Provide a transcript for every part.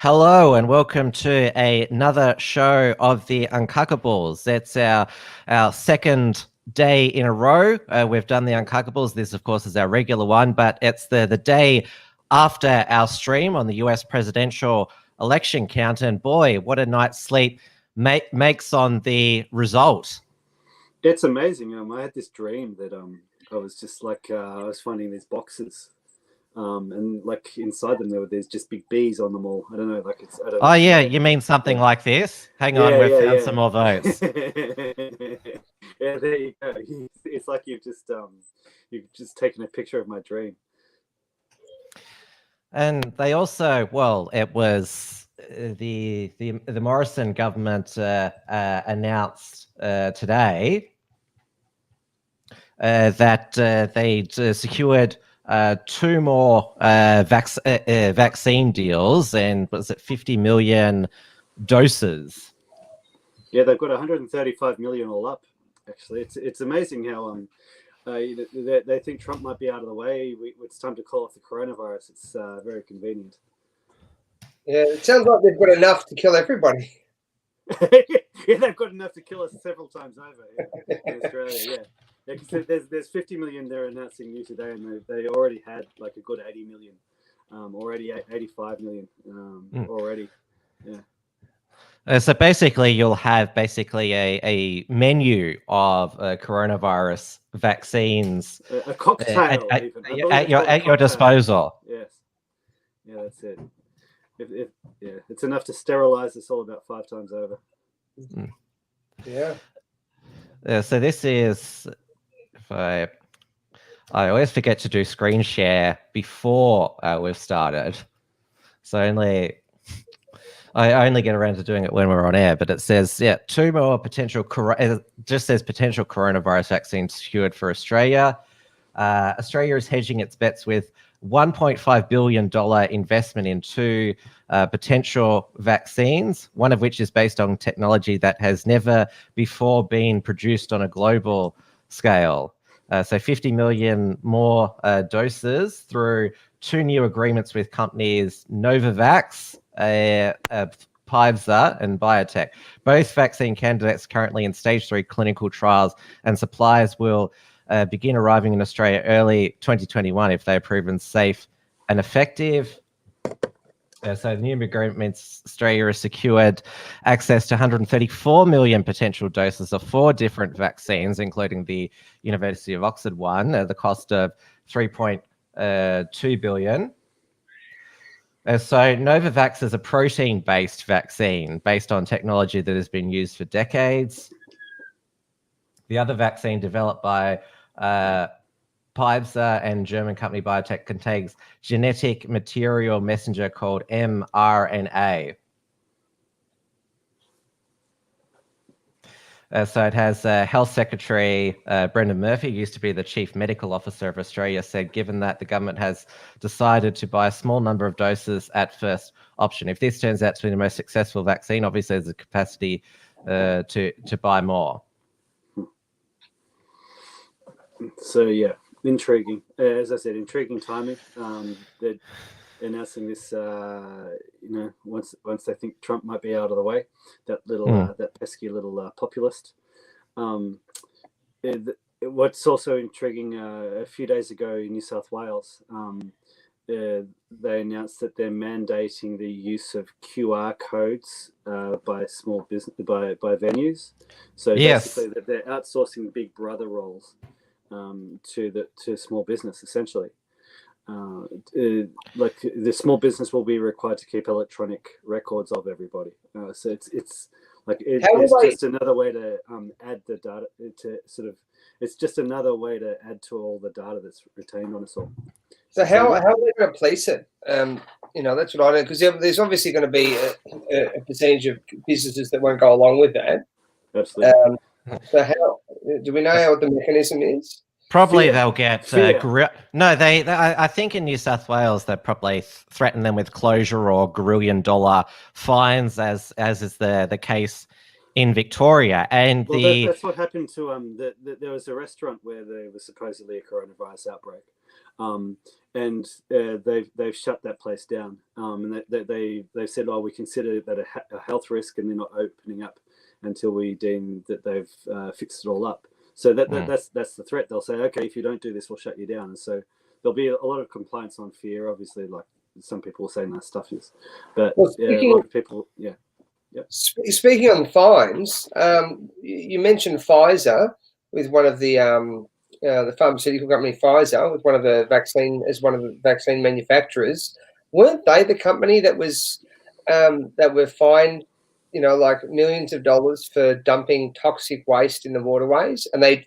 Hello and welcome to another show of the Uncuckables. That's our second day in a row. We've done the Uncuckables. This, of course, is our regular one, but it's the day after our stream on the US presidential election count. And boy, what a night's sleep makes on the result. It's amazing. I had this dream that I was just like I was finding these boxes. And like inside them, there's just big bees on them all. I don't know, like it's. I don't know. Oh yeah, you mean something like this? Hang on, we've found some more votes. Yeah, there you go. It's like you've just taken a picture of my dream. And they also, well, it was the Morrison government announced today that they'd secured two more vaccine deals, and was it 50 million doses? Yeah, they've got 135 million all up. Actually, it's amazing how they think Trump might be out of the way. It's time to call off the coronavirus. It's very convenient. Yeah, it sounds like they've got enough to kill everybody. Yeah, they've got enough to kill us several times over in Australia. Yeah, because there's 50 million they're announcing new today, and they already had like a good 80 million, already 85 million already. Yeah. So basically, you'll have a menu of coronavirus vaccines, a cocktail at your disposal. Yes, yeah, that's it. It's enough to sterilize us all about 5 times over. Yeah. So this is. I always forget to do screen share before we've started, so I only get around to doing it when we're on air. But it says, two more potential. It just says potential coronavirus vaccines secured for Australia. Australia is hedging its bets with $1.5 billion investment in two potential vaccines, one of which is based on technology that has never before been produced on a global scale. So 50 million more doses through two new agreements with companies Novavax, Pfizer, and Biotech. Both vaccine candidates currently in stage 3 clinical trials, and supplies will begin arriving in Australia early 2021 if they are proven safe and effective. So the new agreements, Australia has secured access to 134 million potential doses of 4 different vaccines, including the University of Oxford one, at the cost of 3.2 billion. So Novavax is a protein-based vaccine based on technology that has been used for decades. The other vaccine developed by Pfizer and German company Biotech contains genetic material messenger called mRNA. So it has Health Secretary Brendan Murphy, used to be the Chief Medical Officer of Australia, said, given that the government has decided to buy a small number of doses at first option, if this turns out to be the most successful vaccine, obviously there's a capacity to buy more. So yeah, intriguing. As I said, intriguing timing. They're announcing this, once they think Trump might be out of the way, that pesky little populist. What's also intriguing, a few days ago in New South Wales, they announced that they're mandating the use of QR codes by small business by venues. So basically, that they're outsourcing Big Brother roles to small business, essentially. Like the small business will be required to keep electronic records of everybody. So it's like it's just another way to add the data to sort of. It's just another way to add to all the data that's retained on us all. So how are they going to place it? That's what I know, because there's obviously going to be a percentage of businesses that won't go along with that. Absolutely. So how do we know what the mechanism is? Probably they'll get I think in New South Wales they probably threaten them with closure or $1 grillion fines, as is the case in Victoria. And that's what happened to there was a restaurant where there was supposedly a coronavirus outbreak, And they've shut that place down. And they've said, "Oh, we consider that a health risk, and they're not opening up until we deem that they've fixed it all up." So that's the threat. They'll say, "Okay, if you don't do this, we'll shut you down." And so there'll be a lot of complaints on fear. Obviously, like some people will say, "No, stuff is," but a lot of people, yeah. Yep. Speaking on fines, you mentioned Pfizer with one of the pharmaceutical company Pfizer with one of the vaccine manufacturers. Weren't they the company that were fined, like millions of dollars for dumping toxic waste in the waterways? And they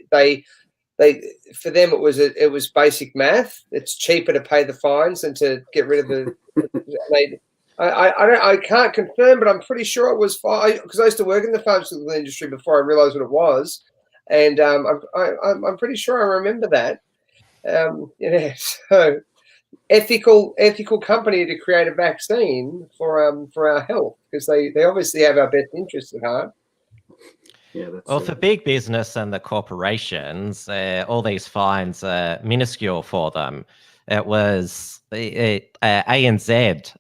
for them it was basic math. It's cheaper to pay the fines than to get rid of the. I can't confirm, but I'm pretty sure it was because I used to work in the pharmaceutical industry before I realised what it was, and I'm pretty sure I remember that. So ethical company to create a vaccine for our health, because they obviously have our best interests at heart. Yeah, that's well, for big business and the corporations, all these fines are minuscule for them. It was ANZ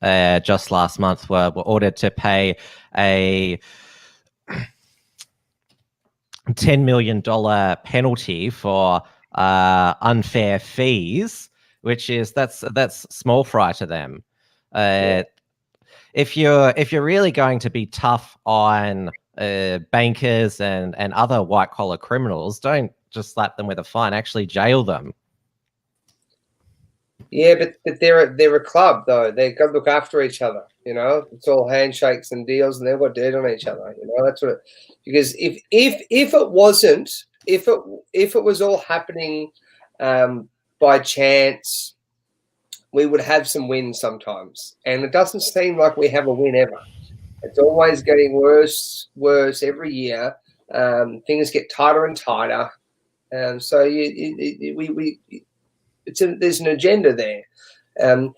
just last month were ordered to pay a $10 million penalty for unfair fees, which is that's small fry to them. If you're really going to be tough on bankers and other white collar criminals, don't just slap them with a fine. Actually, jail them. Yeah, but they're a club though. They got to look after each other. It's all handshakes and deals, and they've got dirt on each other. That's what. Because if it wasn't, if it was all happening by chance, we would have some wins sometimes, and it doesn't seem like we have a win ever. It's always getting worse every year. Things get tighter and tighter, so there's an agenda there.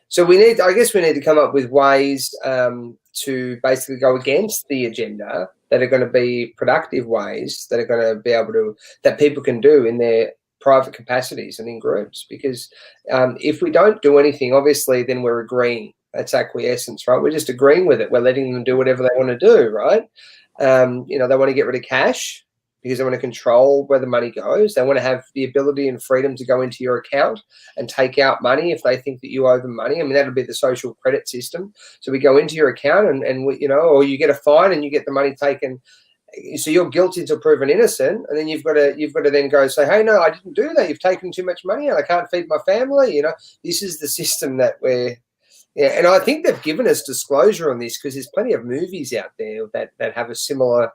So I guess we need to come up with ways to basically go against the agenda that are going to be productive ways that are going to be able to, that people can do in their private capacities and in groups. Because if we don't do anything, obviously, then we're agreeing. That's acquiescence, right? We're just agreeing with it. We're letting them do whatever they want to do, right? They want to get rid of cash because they want to control where the money goes. They want to have the ability and freedom to go into your account and take out money if they think that you owe them money. I mean, that'll be the social credit system. So we go into your account and or you get a fine and you get the money taken. So you're guilty until proven innocent, and then you've got to then go say, hey, no, I didn't do that. You've taken too much money and I can't feed my family. This is the system that we're. Yeah, and I think they've given us disclosure on this because there's plenty of movies out there that have a similar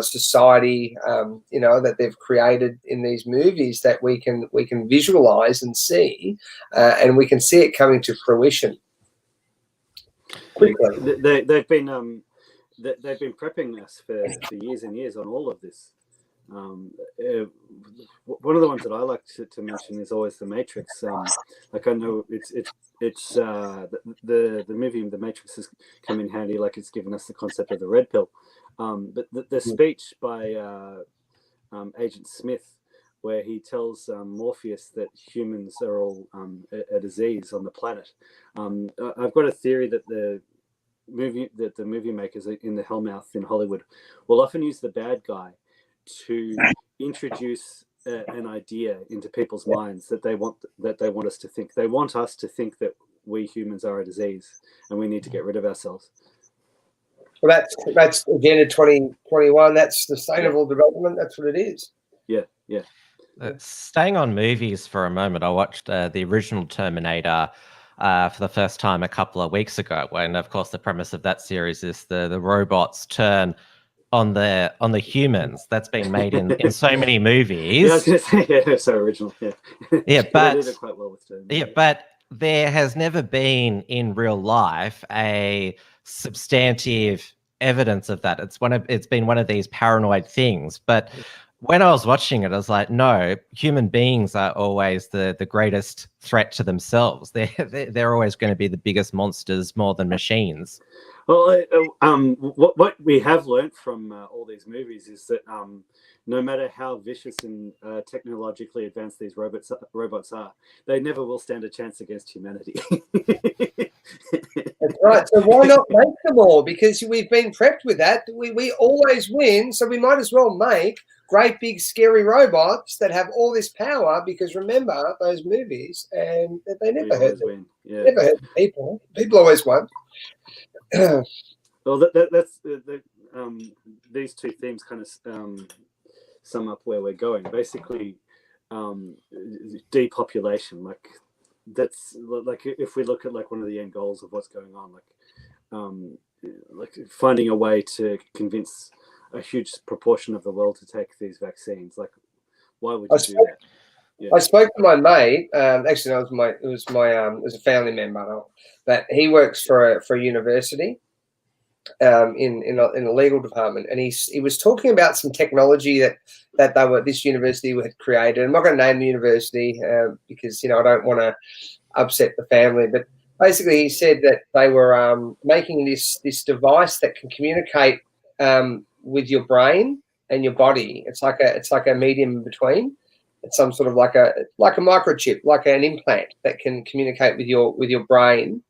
society, that they've created in these movies that we can visualize and see, and we can see it coming to fruition quickly. They've been prepping us for years and years on all of this. One of the ones that I like to mention is always The Matrix. Like I know it's the movie The Matrix has come in handy, like it's given us the concept of the red pill. But the speech by Agent Smith, where he tells Morpheus that humans are all a disease on the planet. I've got a theory that the movie makers in the Hellmouth in Hollywood will often use the bad guy to introduce an idea into people's minds that they want us to think. They want us to think that we humans are a disease and we need to get rid of ourselves. Well, that's Agenda 2021. That's sustainable development. That's what it is. Yeah. Staying on movies for a moment, I watched the original Terminator for the first time a couple of weeks ago. And of course, the premise of that series is the robots turn on the humans. That's been made in so many movies. Yeah, I was going to say, yeah, so original. Yeah, but they did it quite well with Terminator. Yeah, but there has never been in real life a substantive evidence of that. It's been one of these paranoid things. But when I was watching it, I was like, no, human beings are always the greatest threat to themselves. They're always going to be the biggest monsters more than machines. Well, what we have learnt from all these movies is that no matter how vicious and technologically advanced these robots are, they never will stand a chance against humanity. That's right. So why not make them all? Because we've been prepped with that. We always win, so we might as well make great big scary robots that have all this power. Because remember those movies, and they never hurt them. Yeah. Never hurt people. People always won. Well, that's these two themes kind of sum up where we're going. Basically, depopulation. Like that's like if we look at like one of the end goals of what's going on, like finding a way to convince a huge proportion of the world to take these vaccines. Like, why would you do that? Yeah. I spoke to my mate. Actually, it was a family member, but he works for a university in a legal department, and he was talking about some technology that this university had created. I'm not going to name the university because I don't want to upset the family, but basically he said that they were making this device that can communicate with your brain and your body. It's like a medium in between. It's some sort of like a microchip, like an implant that can communicate with your brain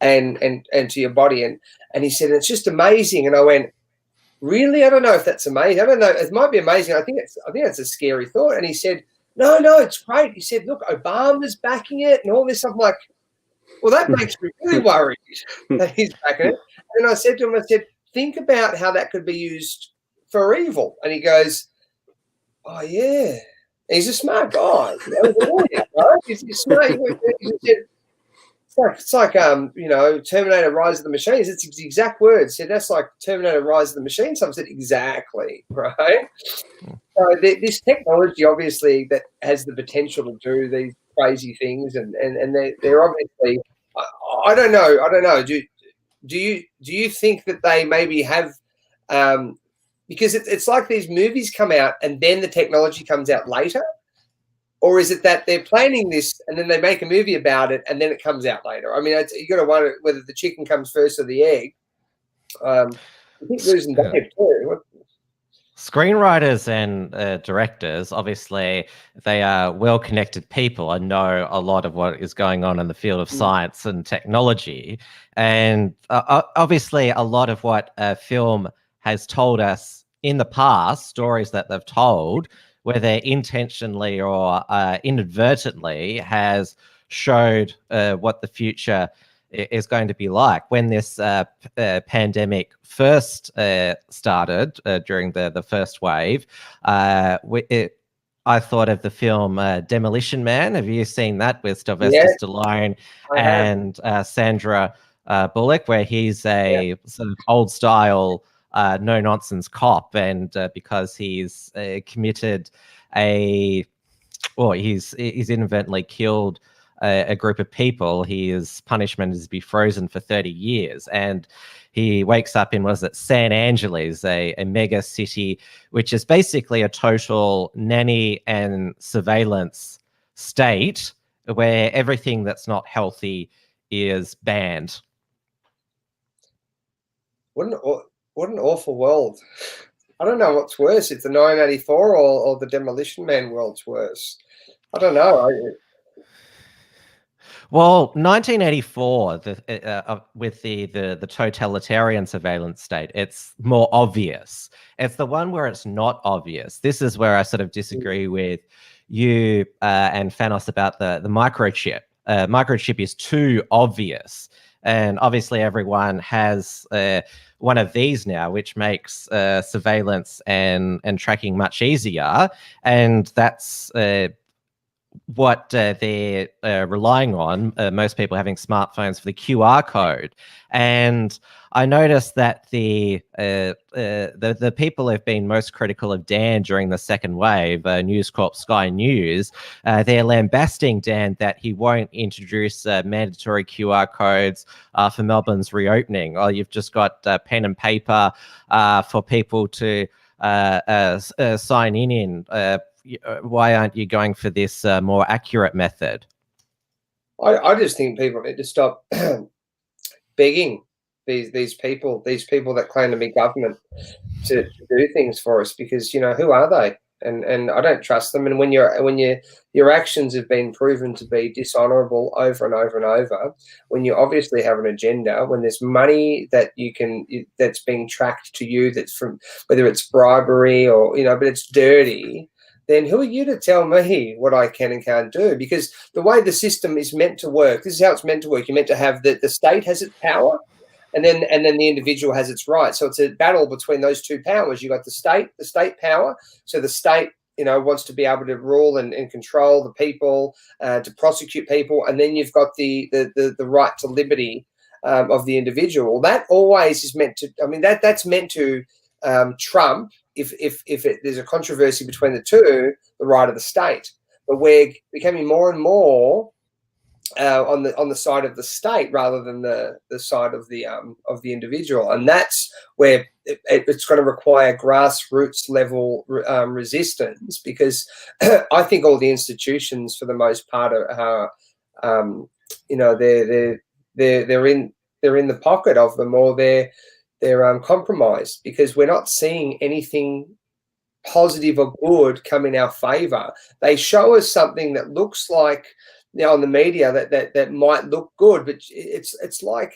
and to your body. And he said it's just amazing. And I went, really? I don't know if that's amazing. I don't know. It might be amazing. I think it's a scary thought. And he said, no, it's great. He said, look, Obama's backing it and all this. I'm like, well, that makes me really worried that he's backing it. And I said to him, think about how that could be used for evil. And he goes, oh yeah. He's a smart guy. He's smart. It's like Terminator Rise of the Machines. It's his exact words. He said that's like Terminator Rise of the Machines. So I said exactly, right? So this technology obviously that has the potential to do these crazy things, and they're obviously. I don't know. Do you think that they maybe have? Because it's like these movies come out and then the technology comes out later, or is it that they're planning this and then they make a movie about it and then it comes out later? I mean, you got to wonder whether the chicken comes first or the egg. I think losing Dave too. Screenwriters and directors, obviously, they are well-connected people and know a lot of what is going on in the field of science and technology. And obviously, a lot of what film has told us in the past, stories that they've told, whether intentionally or inadvertently, has showed what the future is going to be like. When this pandemic first started during the first wave, I thought of the film Demolition Man. Have you seen that with Sylvester Stallone and Sandra Bullock, where he's a sort of old style no-nonsense cop, and because he's committed he's inadvertently killed a group of people, his punishment is to be frozen for 30 years. And he wakes up in, San Angeles, a mega city, which is basically a total nanny and surveillance state where everything that's not healthy is banned. What an awful world. I don't know what's worse, if the 1984 or the Demolition Man world's worse. I don't know. Well, 1984, with the totalitarian surveillance state, it's more obvious. It's the one where it's not obvious. This is where I sort of disagree with you and Thanos about the microchip. Microchip is too obvious. And obviously everyone has one of these now, which makes surveillance and tracking much easier. And that's what they're relying on, most people having smartphones, for the QR code. And I noticed that the people who've been most critical of Dan during the second wave, News Corp, Sky News, they're lambasting Dan that he won't introduce mandatory QR codes for Melbourne's reopening. Oh, you've just got pen and paper for people to sign in. Why aren't you going for this more accurate method? I just think people need to stop begging these people that claim to be government to do things for us, because who are they? And I don't trust them. And when your actions have been proven to be dishonourable over and over and over, when you obviously have an agenda, when there's money that that's being tracked to you, that's from whether it's bribery or but it's dirty, then who are you to tell me what I can and can't do? Because the way the system is meant to work, this is how it's meant to work. You're meant to have the state has its power, and then the individual has its rights. So it's a battle between those two powers. You've got the state power. So the state, wants to be able to rule and control the people, to prosecute people, and then you've got the right to liberty of the individual. That always is meant to. I mean, that's meant to trump if there's a controversy between the two, the right of the state. But we're becoming more and more on the side of the state rather than the side of the individual, and that's where it's going to require grassroots level resistance, because I think all the institutions, for the most part, are they're in the pocket of them, or they're compromised, because we're not seeing anything positive or good come in our favor. They show us something that looks like on the media that might look good, but it's like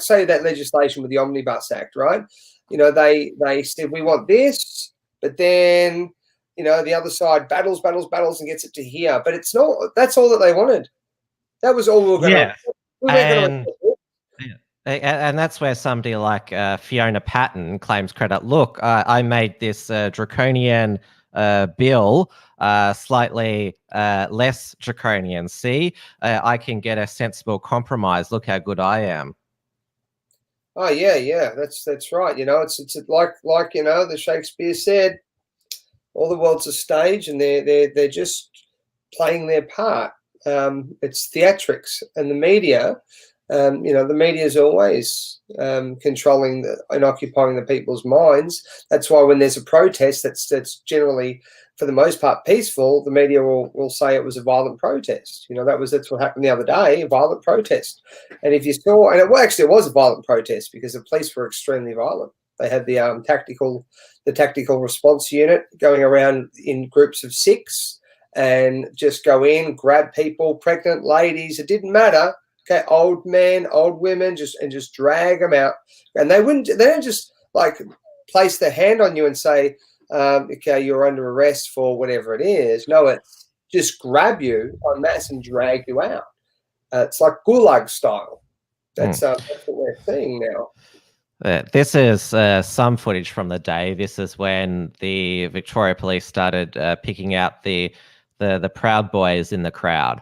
say that legislation with the Omnibus Act, right? They said we want this, but then the other side battles and gets it to here. But it's not. That's all that they wanted. That was all we were going to. We weren't going to. And that's where somebody like Fiona Patton claims credit. Look, I made this draconian bill slightly less draconian. See, I can get a sensible compromise. Look how good I am. Oh yeah, that's right. It's like the Shakespeare said, all the world's a stage, and they're just playing their part. It's theatrics, and the media. The media is always controlling and occupying the people's minds. That's why when there's a protest that's generally, for the most part, peaceful, the media will say it was a violent protest. That's what happened the other day, a violent protest. And if you saw, and it was a violent protest, because the police were extremely violent. They had the tactical response unit going around in groups of 6 and just go in, grab people, pregnant ladies. It didn't matter. Okay, old men, old women, just drag them out, and they don't just like place their hand on you and say, okay, you're under arrest for whatever it is. No, it's just grab you en masse and drag you out. It's like gulag style. That's what we're seeing now. This is some footage from the day. This is when the Victoria Police started picking out the Proud Boys in the crowd.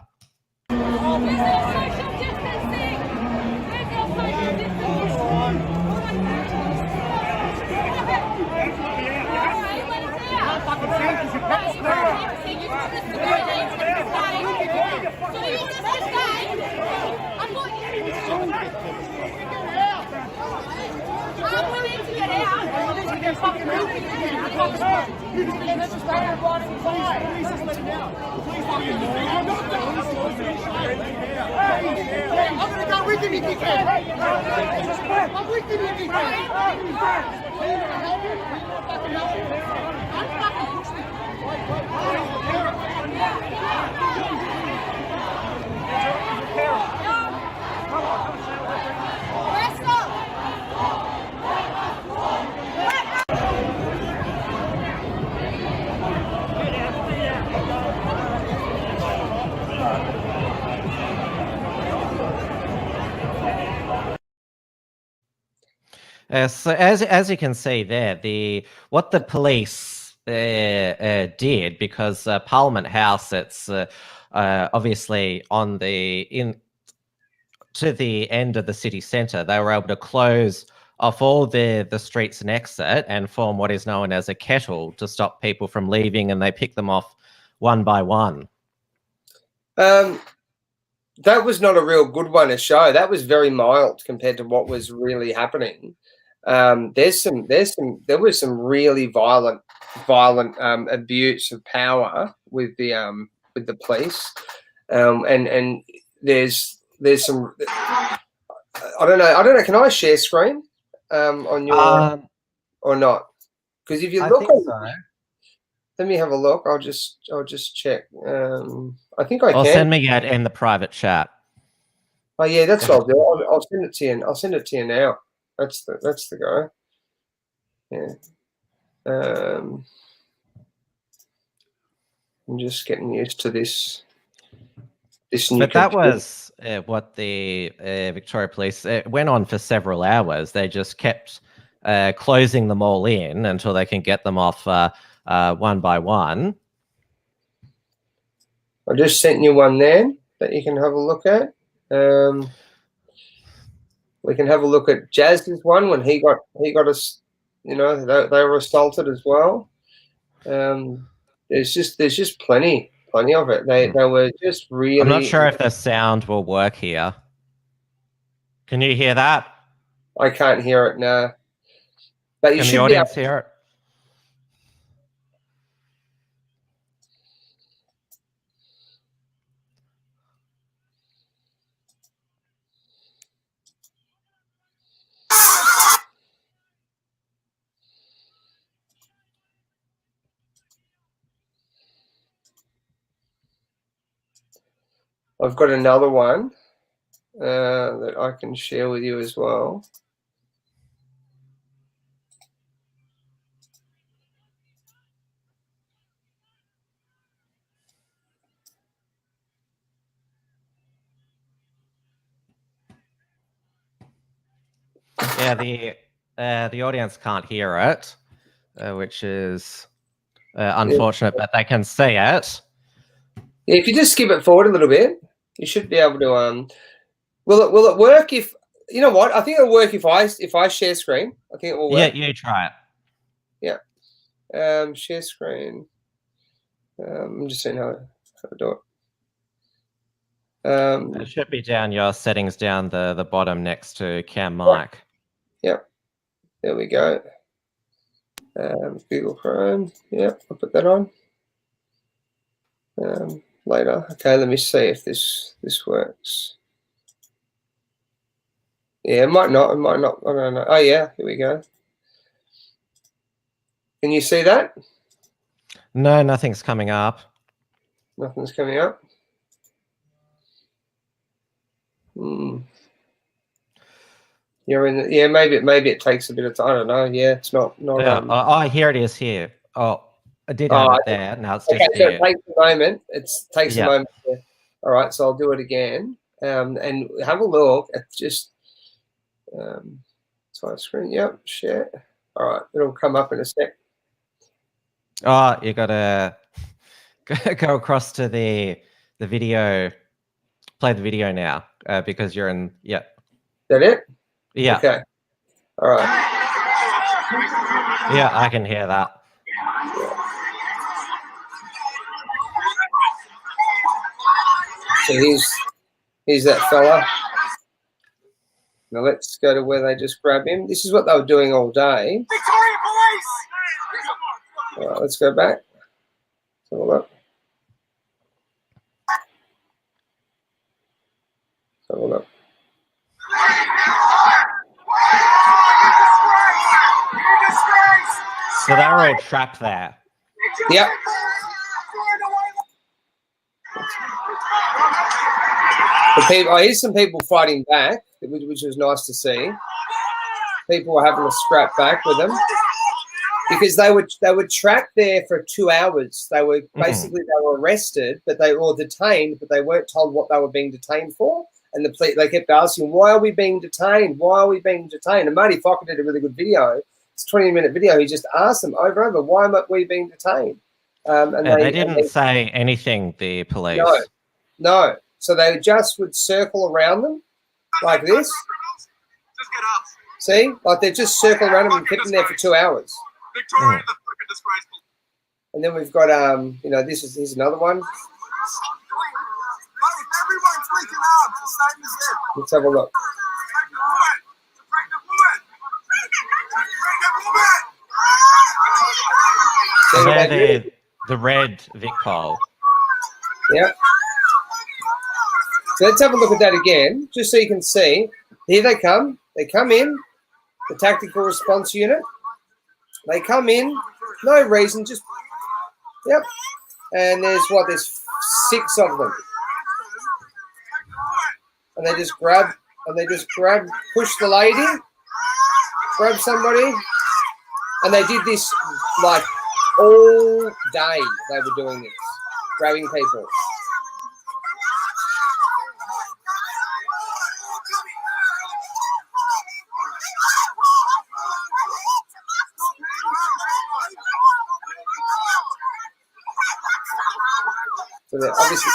So as you can see there, what the police did, because Parliament House, it's obviously to the end of the city centre, they were able to close off all the streets and exit and form what is known as a kettle to stop people from leaving, and they pick them off one by one. That was not a real good one to show. That was very mild compared to what was really happening. There was some really violent abuse of power with the police, and there's some. I don't know. Can I share screen on your or not? Because if you I look, think so. let me have a look. I'll just check. I think I Or can. send me it in the private chat. Oh yeah, that's what I'll do. I'll send it to you. I'll send it to you now. That's the guy. Yeah. I'm just getting used to this new But that computer. was what the Victoria Police went on for several hours. They just kept closing them all in until they can get them off one by one. I just sent you one there that you can have a look at. We can have a look at Jazz's one when he got us. You know, they were assaulted as well. There's just plenty of it. They were just really. I'm not sure if the sound will work here. Can you hear that? I can't hear it now. But you Can should the be audience able. hear it? I've got another one that I can share with you as well. Yeah, the audience can't hear it, which is unfortunate, but they can see it. Yeah, if you just skip it forward a little bit, you should be able to. Will it work if you know what? I think it'll work if I share screen. I think it will work. Yeah, you try it. Yeah. Share screen. I'm just saying how to do it. It should be down your settings down the bottom next to Cam Mic. Yep. There we go. Google Chrome. Yep, I'll put that on. Later. Okay, let me see if this works. Yeah, it might not. I don't know. Oh yeah, here we go. Can you see that? No, nothing's coming up. Nothing's coming up. Yeah, maybe it takes a bit of time. I don't know. Yeah, it's not. Oh, here it is here. Oh, I did have it there. Now it's just so here. it takes a moment. It takes a moment. All right, so I'll do it again. And have a look at just my screen. Yep, share. All right, it'll come up in a sec. Oh, you gotta go across to the video. Play the video now because you're in. Yeah. Is that it? Yeah. Okay. All right. Yeah, I can hear that. So here's that fella. Now let's go to where they just grab him. This is what they were doing all day. Victoria Police! All right, let's go back. Let's have a look. Let's have a look. So they're all trapped there. Yep. I hear some people fighting back, which was nice to see. People were having to scrap back with them because they were trapped there for 2 hours. They were basically they were arrested, but they were detained, but they weren't told what they were being detained for. And they kept asking, "Why are we being detained? Why are we being detained?" And Marty Fokker did a really good video. It's a 20-minute video. He just asked them over and over, "Why am we being detained?" And they didn't say anything. The police. No. So they just would circle around them like this. Just get up. See? Like they just circle around them and kept them there for 2 hours. Victoria, the fucking disgraceful. And then we've got here's another one. Everyone's freaking out. The same as them. Let's have a look. They're the red Vic pole. Yeah. So let's have a look at that again, just so you can see Here they come. They come in, the tactical response unit. They come in, no reason, just, yep. And there's 6 of them. And they just grab, push the lady, grab somebody. And they did this like all day. They were doing this, grabbing people. So they're obviously.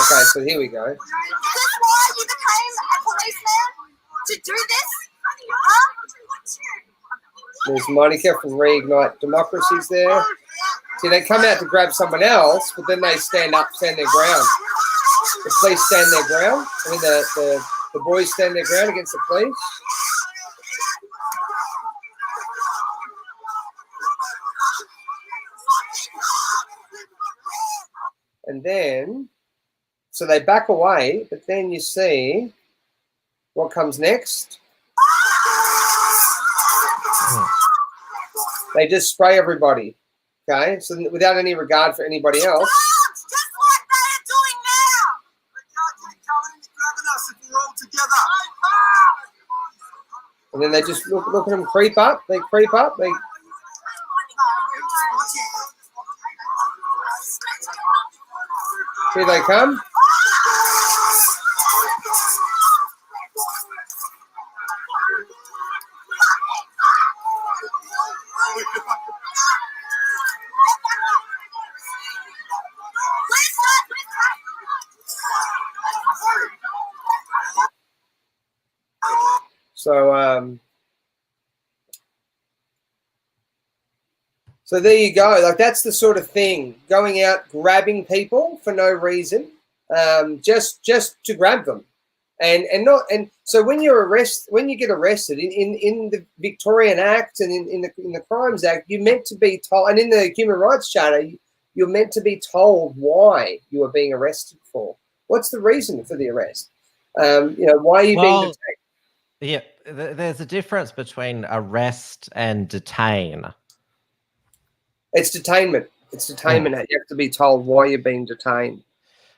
Okay, so here we go. Is this why you became a policeman? To do this? Huh? There's Monica from Reignite Democracies there. See, they come out to grab someone else, but then they stand their ground. The police stand their ground. I mean, the boys stand their ground against the police. And then, so they back away, but then you see what comes next. They just spray everybody, okay? So without any regard for anybody else. Just like they are doing now. Grabbing us if we're all together. And then they just look at them creep up. They creep up. Here they come. So there you go. Like, that's the sort of thing, going out grabbing people for no reason, just to grab them, and so when you get arrested in the Victorian Act and in the Crimes Act, you're meant to be told, and in the Human Rights Charter, you're meant to be told why you are being arrested for. What's the reason for the arrest? Why are you being detained? Yeah, there's a difference between arrest and detain. It's detainment. It's detainment. You have to be told why you're being detained.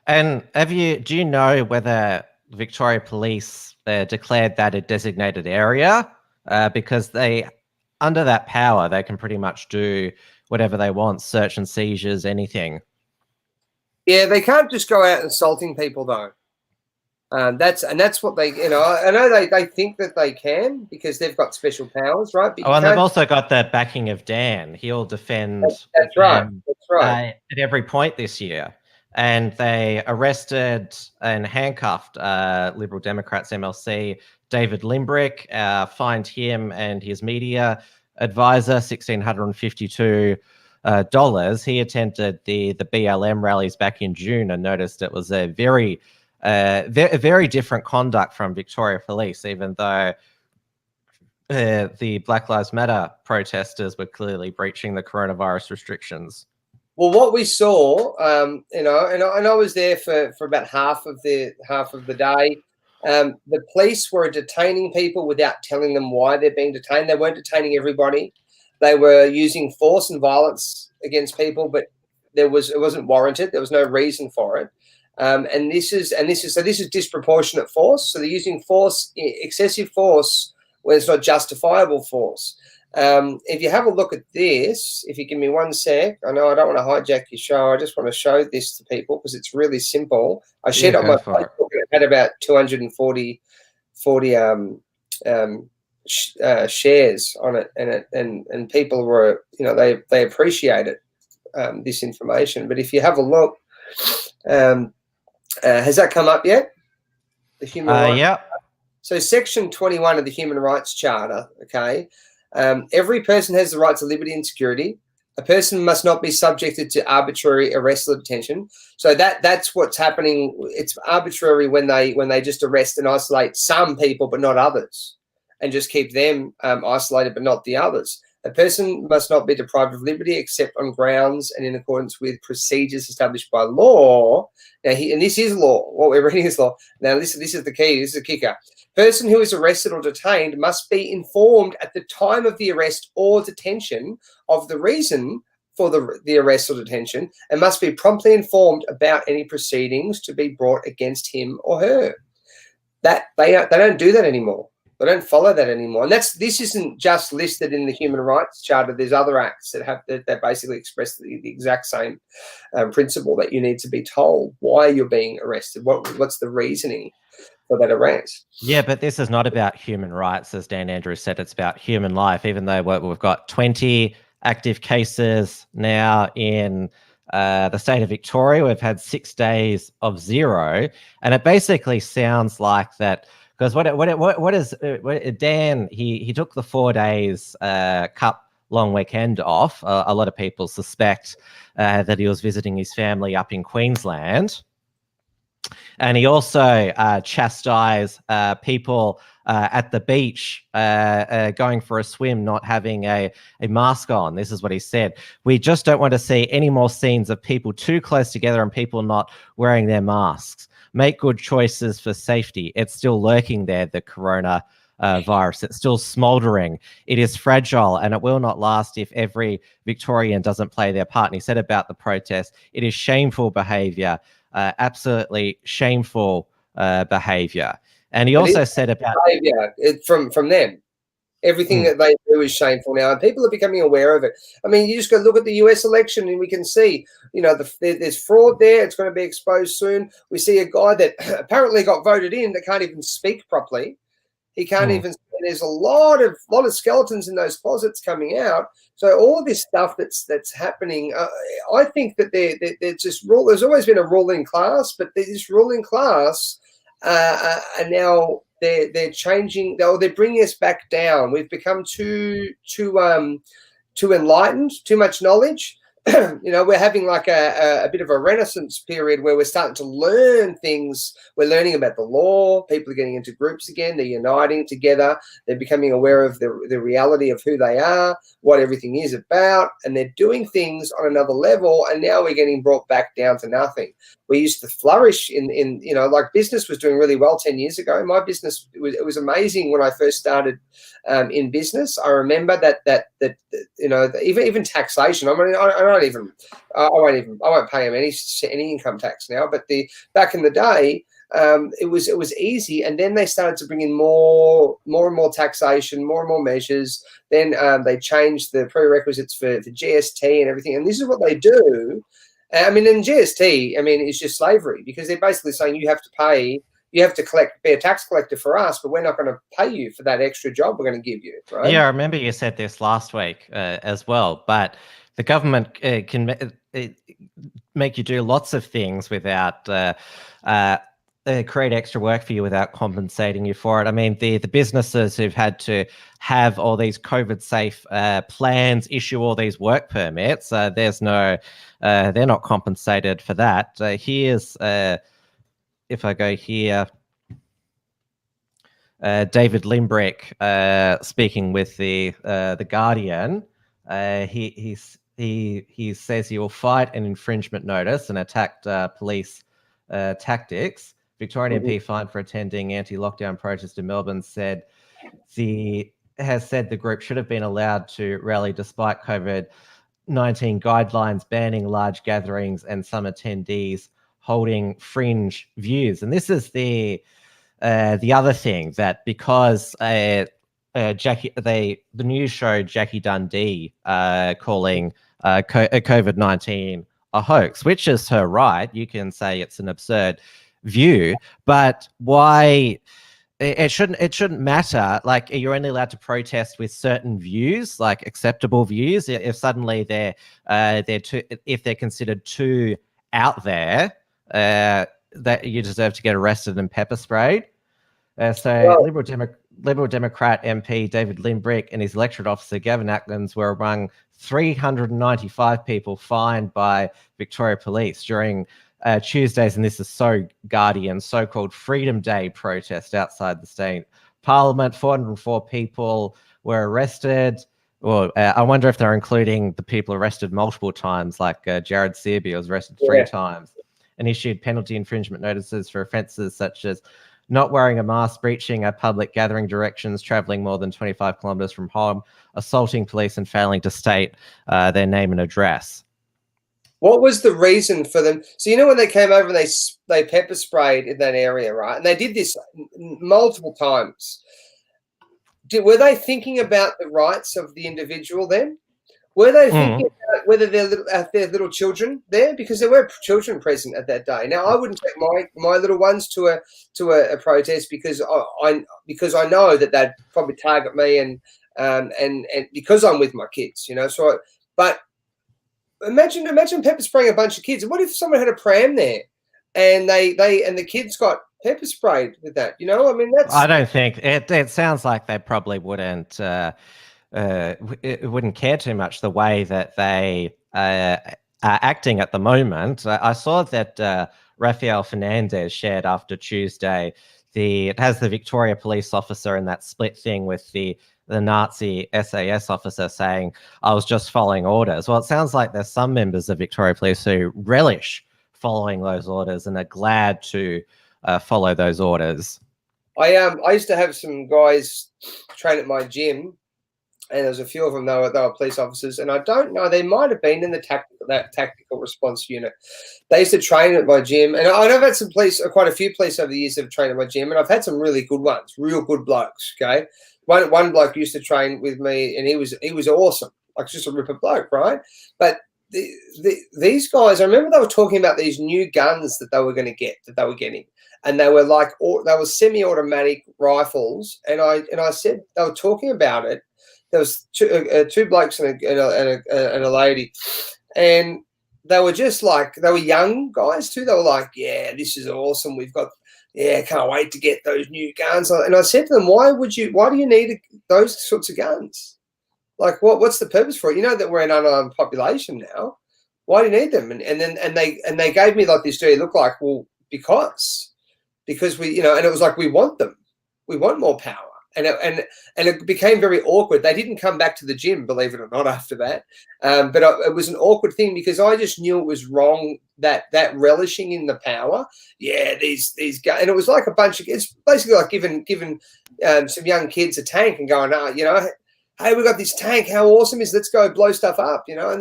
And do you know whether Victoria Police declared that a designated area? Because under that power, they can pretty much do whatever they want, search and seizures, anything. Yeah, they can't just go out insulting people though. That's what they, I know they think that they can because they've got special powers, right? But and they've also got the backing of Dan. He'll defend. That's right. That's right. At every point this year. And they arrested and handcuffed Liberal Democrats MLC David Limbrick, fined him and his media advisor $1,652. He attended the BLM rallies back in June and noticed it was a very different conduct from Victoria Police, even though the Black Lives Matter protesters were clearly breaching the coronavirus restrictions. Well, what we saw, and I was there for about half of the day. The police were detaining people without telling them why they're being detained. They weren't detaining everybody. They were using force and violence against people, but it wasn't warranted. There was no reason for it. And this is disproportionate force. So they're using force, excessive force, when it's not justifiable force. If you have a look at this, if you give me 1 sec, I know I don't want to hijack your show. I just want to show this to people because it's really simple. I shared it on my Facebook. It had about 240 shares on it, and people were, they appreciated this information. But if you have a look, has that come up yet? The human rights. Yeah. So Section 21 of the Human Rights Charter, okay? Every person has the right to liberty and security. A person must not be subjected to arbitrary arrest or detention. So that's what's happening. It's arbitrary when they just arrest and isolate some people but not others, and just keep them isolated but not the others. A person must not be deprived of liberty except on grounds and in accordance with procedures established by law. Now, and this is law. What we're reading is law. Now, this is the key. This is the kicker. Person who is arrested or detained must be informed at the time of the arrest or detention of the reason for the arrest or detention, and must be promptly informed about any proceedings to be brought against him or her. That they don't do that anymore. They don't follow that anymore. And this isn't just listed in the Human Rights Charter. There's other acts that basically express the exact same principle, that you need to be told why you're being arrested. What's the reasoning for that arrest? Yeah, but this is not about human rights, as Dan Andrews said. It's about human life, even though we've got 20 active cases now in the state of Victoria. We've had 6 days of 0, and it basically sounds like that, because what Dan, he took the 4 days Cup long weekend off. A lot of people suspect that he was visiting his family up in Queensland. And he also chastised people at the beach going for a swim, not having a mask on. This is what he said. We just don't want to see any more scenes of people too close together and people not wearing their masks. Make good choices for safety. It's still lurking there, the corona virus. It's still smouldering. It is fragile, and it will not last if every Victorian doesn't play their part. And he said about the protest, it is shameful behaviour. Absolutely shameful behavior. And he also said about behavior from them. Everything that they do is shameful now, and people are becoming aware of it. I mean, you just go look at the US election, and we can see, there's fraud there. It's going to be exposed soon. We see a guy that apparently got voted in that can't even speak properly. He can't even. There's a lot of skeletons in those closets coming out. So all of this stuff that's happening, I think that they're just rule. There's always been a ruling class, but this ruling class are now they're changing. They're bringing us back down. We've become too enlightened, too much knowledge. We're having like a bit of a renaissance period where we're starting to learn things. We're learning about the law. People are getting into groups again. They're uniting together. They're becoming aware of the reality of who they are, what everything is about, and they're doing things on another level. And now we're getting brought back down to nothing. We used to flourish in like business was doing really well 10 years ago. My business, it was amazing when I first started in business. I remember that even taxation. I mean, I won't pay them any income tax now. But back in the day, it was easy, and then they started to bring in more and more taxation, more and more measures. Then they changed the prerequisites for GST and everything. And this is what they do. I mean, in GST, it's just slavery, because they're basically saying you have to be a tax collector for us, but we're not going to pay you for that extra job we're going to give you. Right? Yeah, I remember you said this last week as well, but the government can make you do lots of things without create extra work for you without compensating you for it. I mean, the businesses who've had to have all these COVID-safe plans, issue all these work permits, there's no, they're not compensated for that. Here's, if I go here, David Limbrick speaking with the Guardian. He says he will fight an infringement notice and attacked police tactics. Victorian MP fined for attending anti-lockdown protest in Melbourne has said the group should have been allowed to rally despite COVID-19 guidelines banning large gatherings and some attendees holding fringe views. And this is the other thing, that because the news show Jackie Dundee calling COVID-19 a hoax, which is her right. You can say it's an absurd view, but why it shouldn't matter. Like, you're only allowed to protest with certain views, like acceptable views. If suddenly if they're considered too out there, that you deserve to get arrested and pepper sprayed. Liberal Democrat MP David Limbrick and his electorate officer Gavin Atkins were among 395 people fined by Victoria Police during Tuesdays, and this is Guardian, so-called Freedom Day protest outside the state Parliament. 404 people were arrested. Well, I wonder if they're including the people arrested multiple times, like Jared Searby was arrested 3 times and issued penalty infringement notices for offences such as not wearing a mask, breaching a public gathering directions, travelling more than 25 kilometres from home, assaulting police and failing to state their name and address. What was the reason for them? So, you know, when they came over and they pepper sprayed in that area, right? And they did this multiple times. Were they thinking about the rights of the individual then? Were they thinking about whether their little children there? Because there were children present at that day. Now, I wouldn't take my little ones to a protest because I know that they'd probably target me and because I'm with my kids, you know. So, but imagine pepper spraying a bunch of kids. What if someone had a pram there and the kids got pepper sprayed with that? You know, I mean, I don't think it sounds like they probably wouldn't. It wouldn't care too much the way that they are acting at the moment. I saw that Rafael Fernandez shared after Tuesday. It has the Victoria police officer in that split thing with the Nazi SAS officer saying, I was just following orders. Well, it sounds like there's some members of Victoria Police who relish following those orders and are glad to follow those orders. I used to have some guys train at my gym, and there was a few of them, they were police officers, and I don't know, they might have been in that tactical response unit. They used to train at my gym, and I've had some police, quite a few police over the years that have trained at my gym, and I've had some really good ones, real good blokes, okay? One bloke used to train with me, and he was awesome, like just a ripper bloke, right? But these guys, I remember they were talking about these new guns that they were going to get, that they were getting, and they were like, they were semi-automatic rifles, and I said, they were talking about it. There was two blokes and a lady, and they were just like, they were young guys too. They were like, yeah, this is awesome. Can't wait to get those new guns. And I said to them, why do you need those sorts of guns? Like, what's the purpose for it? You know that we're an unarmed population now. Why do you need them? And they gave me like this dirty look, like, well, because we, you know, and it was like, we want them. We want more power. And it became very awkward. They didn't come back to the gym, believe it or not, after that. But it was an awkward thing because I just knew it was wrong, that relishing in the power. Yeah, these guys, and it was like a bunch of, it's basically like giving some young kids a tank and going, you know, hey, we got this tank. How awesome is it? Let's go blow stuff up, you know? And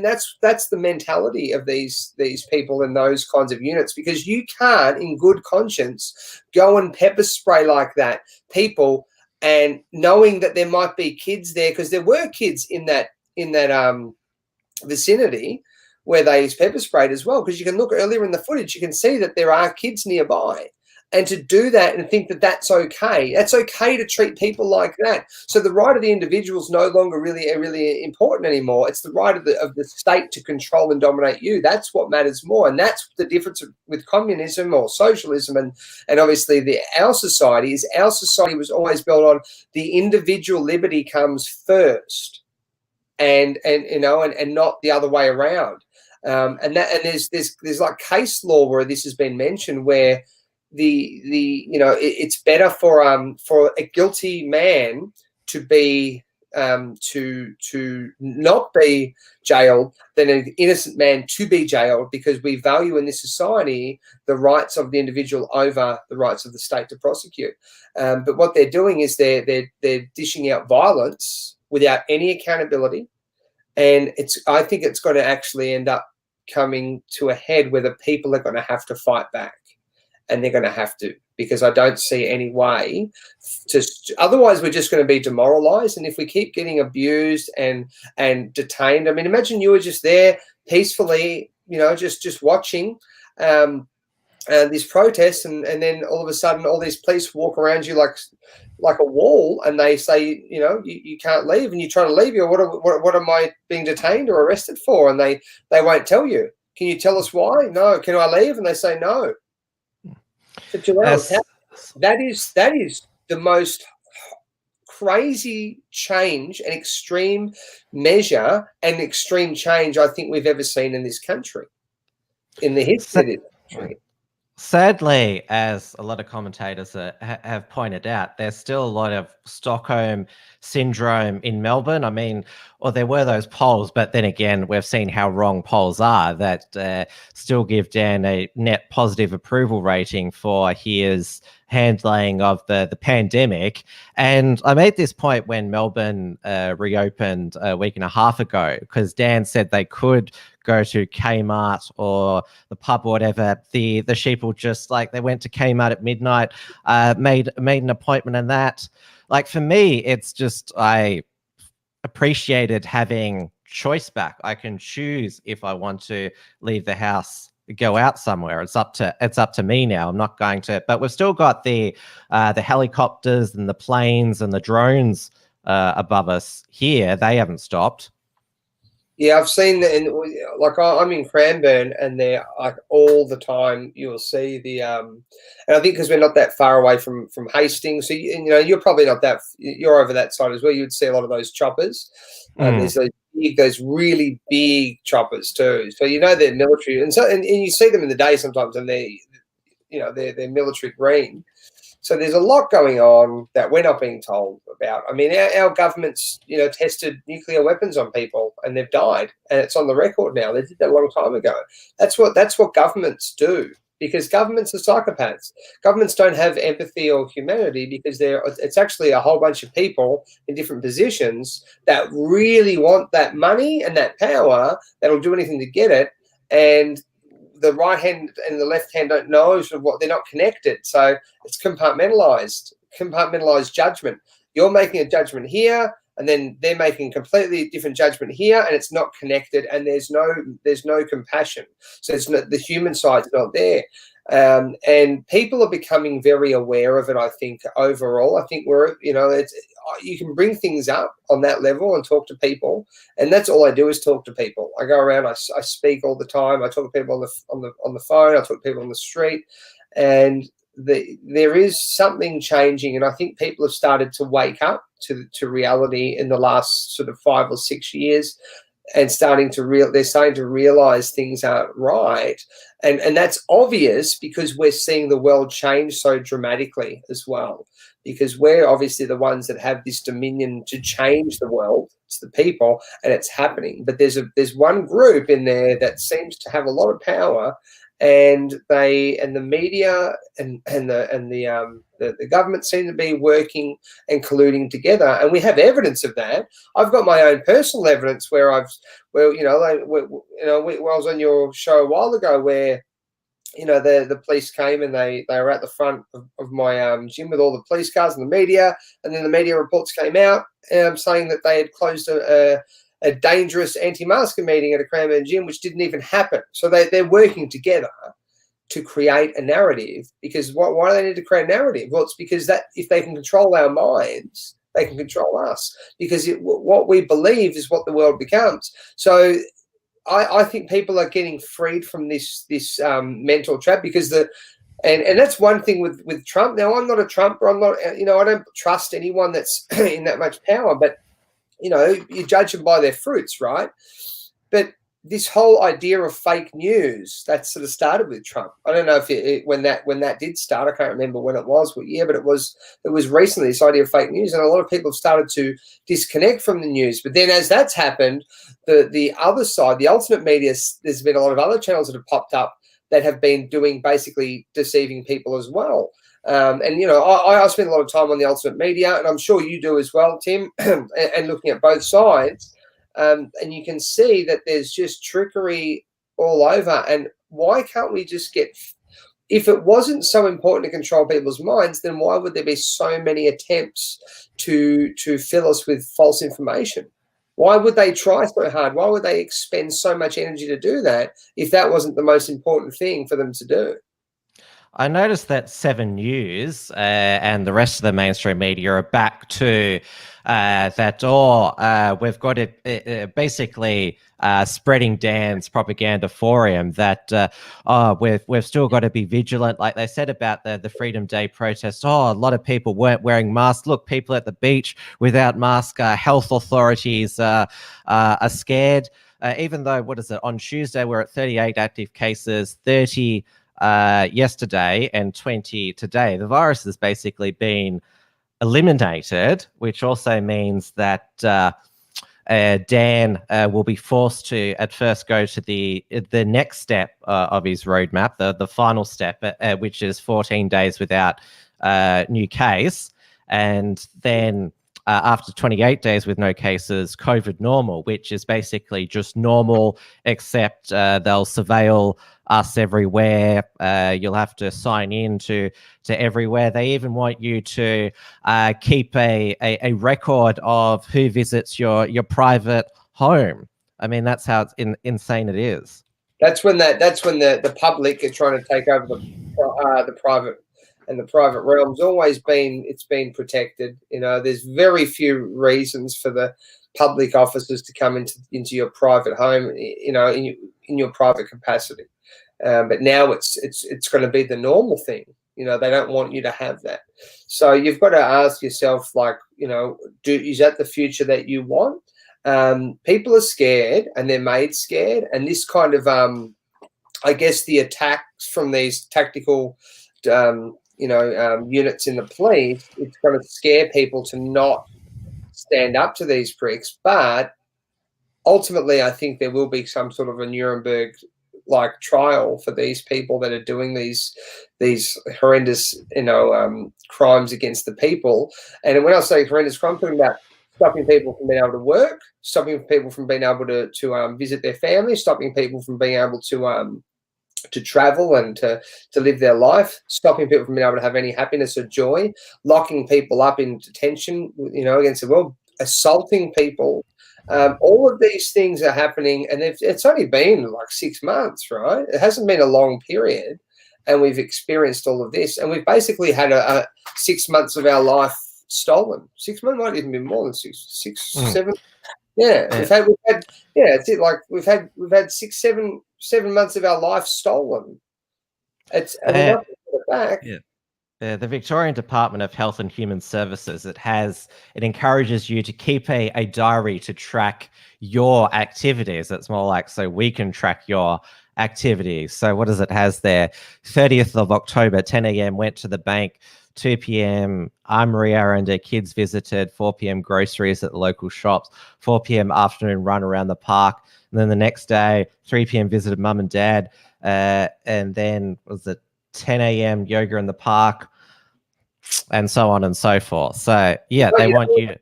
that's the mentality of these people in those kinds of units, because you can't, in good conscience, go and pepper spray like that people, and knowing that there might be kids there, because there were kids in that vicinity where they pepper sprayed as well. Because you can look earlier in the footage, you can see that there are kids nearby. And to do that and think that that's okay to treat people like that. So the right of the individual is no longer really important anymore. It's the right of the state to control and dominate you. That's what matters more. And that's the difference with communism or socialism and obviously our society was always built on the individual liberty comes first, and you know, and not the other way around. And there's like case law where this has been mentioned, where you know, it's better for a guilty man to be to not be jailed than an innocent man to be jailed, because we value in this society the rights of the individual over the rights of the state to prosecute. But what they're doing is they're dishing out violence without any accountability, and I think it's going to actually end up coming to a head where the people are going to have to fight back. And they're going to have to, because I don't see any way otherwise we're just going to be demoralized. And if we keep getting abused and detained, I mean, imagine you were just there peacefully, you know, just watching these protests, and then all of a sudden all these police walk around you like a wall, and they say, you know, you can't leave, and you try to leave. What am I being detained or arrested for? And they won't tell you. Can you tell us why? No. Can I leave? And they say no. So Joel, that is the most crazy change and extreme measure and extreme change I think we've ever seen in this country, in the history of this country. Sadly, as a lot of commentators have pointed out, there's still a lot of Stockholm syndrome in Melbourne. I mean, or there were those polls, but then again, we've seen how wrong polls are that still give Dan a net positive approval rating for his handling of the pandemic. And I made this point when Melbourne reopened a week and a half ago, because Dan said they could go to Kmart or the pub or whatever. The sheep will just, like, they went to Kmart at midnight, made an appointment, and that, like, for me, it's just, I appreciated having choice back. I can choose if I want to leave the house, go out somewhere. It's up to me now. I'm not going to, but we've still got the helicopters and the planes and the drones above us here. They haven't stopped. Yeah, I've seen that. Like, I'm in Cranbourne, and they're like all the time. You'll see the and I think because we're not that far away from Hastings, so you're probably not that. You're over that side as well. You'd see a lot of those choppers. There's those really big choppers too. So they're military, and you see them in the day sometimes, and they're military green. So there's a lot going on that we're not being told about. I mean, our government's, tested nuclear weapons on people and they've died, and it's on the record now. They did that a long time ago. That's what governments do, because governments are psychopaths. Governments don't have empathy or humanity, because it's actually a whole bunch of people in different positions that really want that money and that power, that'll do anything to get it. And the right hand and the left hand don't know sort of what, they're not connected. So it's compartmentalized judgment. You're making a judgment here, and then they're making a completely different judgment here, and it's not connected, and there's no compassion. So it's not, the human side's not there. And people are becoming very aware of it, I think, overall. I think you can bring things up on that level and talk to people, and that's all I do is talk to people. I go around, I speak all the time. I talk to people on the phone. I talk to people on the street, and there is something changing, and I think people have started to wake up to reality in the last sort of 5 or 6 years, and they're starting to realize things aren't right, and that's obvious because we're seeing the world change so dramatically as well. Because we're obviously the ones that have this dominion to change the world. It's the people, and it's happening. But there's one group in there that seems to have a lot of power, and the media and the government seem to be working and colluding together, and we have evidence of that. I've got my own personal evidence where I was on your show a while ago where the police came and they were at the front of my gym with all the police cars and the media, and then the media reports came out saying that they had closed a dangerous anti-masker meeting at a Cranbourne gym, which didn't even happen. So they're working together to create a narrative. Because why do they need to create a narrative? Well, it's because that if they can control our minds, they can control us. Because what we believe is what the world becomes. So I think people are getting freed from this mental trap, because and that's one thing with Trump. Now, I'm not a Trumper. I'm not, I don't trust anyone that's in that much power, but you judge them by their fruits, right? But this whole idea of fake news, that sort of started with Trump. I don't know if when that did start, I can't remember when it was, what year, but it was recently, this idea of fake news, and a lot of people have started to disconnect from the news. But then as that's happened, the other side, the alternate media, there's been a lot of other channels that have popped up that have been doing basically deceiving people as well. And I spend a lot of time on the alternate media, and I'm sure you do as well, Tim, and looking at both sides. And you can see that there's just trickery all over. And why can't we just if it wasn't so important to control people's minds, then why would there be so many attempts to fill us with false information? Why would they try so hard? Why would they expend so much energy to do that if that wasn't the most important thing for them to do? I noticed that 7 News and the rest of the mainstream media are back to that. We've got it basically spreading Dan's propaganda for him. That we've still got to be vigilant, like they said about the Freedom Day protests. A lot of people weren't wearing masks. Look, people at the beach without masks. Health authorities are scared. Even though, on Tuesday we're at 38 active cases, 30 yesterday and 20 today, the virus has basically been eliminated, which also means that Dan will be forced to at first go to the next step of his roadmap, the final step, which is 14 days without new case, and then after 28 days with no cases, COVID normal, which is basically just normal, except they'll surveil us everywhere. You'll have to sign in to everywhere. They even want you to keep a record of who visits your private home. I mean, that's how insane it is. That's when the public are trying to take over the private. And the private realm's always been protected. You know, there's very few reasons for the public officers to come into your private home, you know, in your private capacity. But now it's going to be the normal thing. You know, they don't want you to have that. So you've got to ask yourself, like, you know, is that the future that you want? People are scared, and they're made scared. And this kind of, I guess, the attacks from these tactical units in the police, it's going to scare people to not stand up to these pricks. But ultimately, I think there will be some sort of a Nuremberg-like trial for these people that are doing these horrendous, crimes against the people. And when I say horrendous crime, I'm talking about stopping people from being able to work, stopping people from being able to visit their families, stopping people from being able to travel and to live their life, stopping people from being able to have any happiness or joy, locking people up in detention, against the world, assaulting people. All of these things are happening, and it's only been like 6 months, right? It hasn't been a long period, and we've experienced all of this, and we've basically had a 6 months of our life stolen. 6 months might even be more than six, 7. Yeah, we've had it's it. Like we've had 6, 7 months of our life stolen. It's and back. Yeah. The Victorian Department of Health and Human Services, it encourages you to keep a diary to track your activities. It's more like so we can track your activities. So what does it has there? 30th of October, 10 a.m. went to the bank. 2 p.m. Maria and her kids visited. 4 p.m. groceries at the local shops. 4 p.m. afternoon run around the park. And then the next day, 3 p.m. visited mum and dad. And then was it 10 a.m. yoga in the park, and so on and so forth. So yeah, they want you to.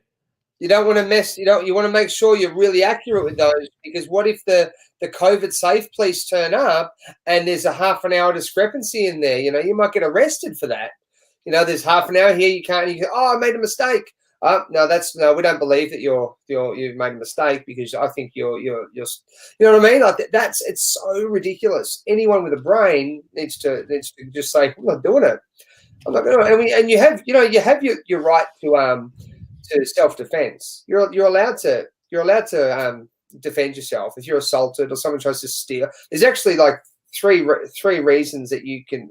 You don't want to mess. You want to make sure you're really accurate with those, because what if the COVID safe police turn up and there's a half an hour discrepancy in there? You might get arrested for that. There's half an hour here. You go, I made a mistake. No, we don't believe that you've made a mistake, because I think you're you know what I mean? Like it's so ridiculous. Anyone with a brain needs to just say, I'm not doing it. I'm not going to. And you have your right to self-defense. You're allowed to defend yourself if you're assaulted or someone tries to steal. There's actually like three reasons that you can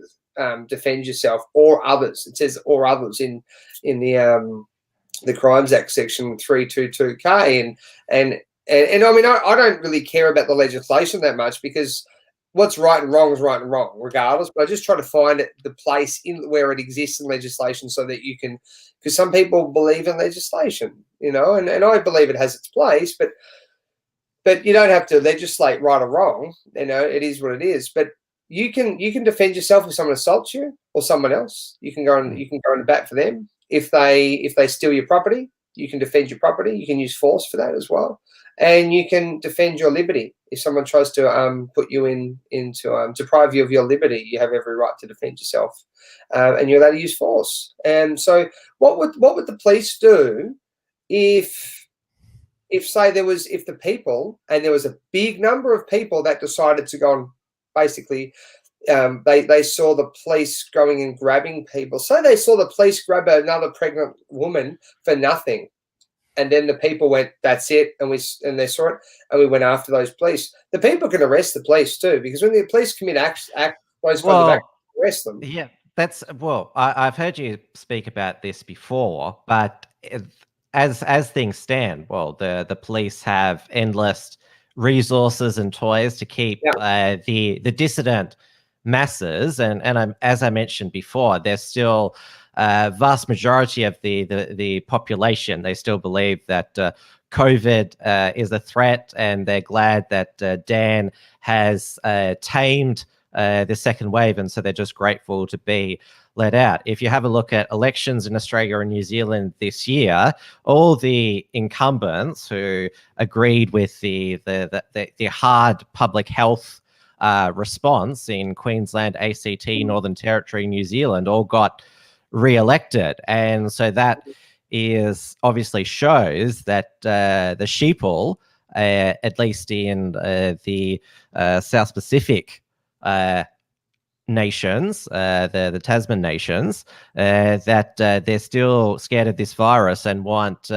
defend yourself or others. It says or others in the Crimes Act section 322K, and I mean I don't really care about the legislation that much, because what's right and wrong is right and wrong regardless. But I just try to find the place in where it exists in legislation, so that you can, because some people believe in legislation, and I believe it has its place, but you don't have to legislate right or wrong. It is what it is. But you can defend yourself if someone assaults you or someone else. You can go into bat for them. If they steal your property, you can defend your property. You can use force for that as well, and you can defend your liberty. If someone tries to put you into deprive you of your liberty, you have every right to defend yourself, and you're allowed to use force. And so, what would the police do if say there was a big number of people that decided to go and basically. They saw the police going and grabbing people. So they saw the police grab another pregnant woman for nothing, and then the people went, "That's it," and they saw it, and we went after those police. The people can arrest the police too, because when the police commit those kinds of acts, arrest them. Yeah, I've heard you speak about this before, but as things stand, the police have endless resources and toys to keep the dissident masses, and as I mentioned before, there's still vast majority of the population. They still believe that COVID is a threat, and they're glad that Dan has tamed the second wave, and so they're just grateful to be let out. If you have a look at elections in Australia and New Zealand this year, all the incumbents who agreed with the hard public health response in Queensland, ACT, Northern Territory, New Zealand, all got re-elected, and so that is obviously shows that the sheeple, at least in the South Pacific nations, the Tasman nations, that they're still scared of this virus and want.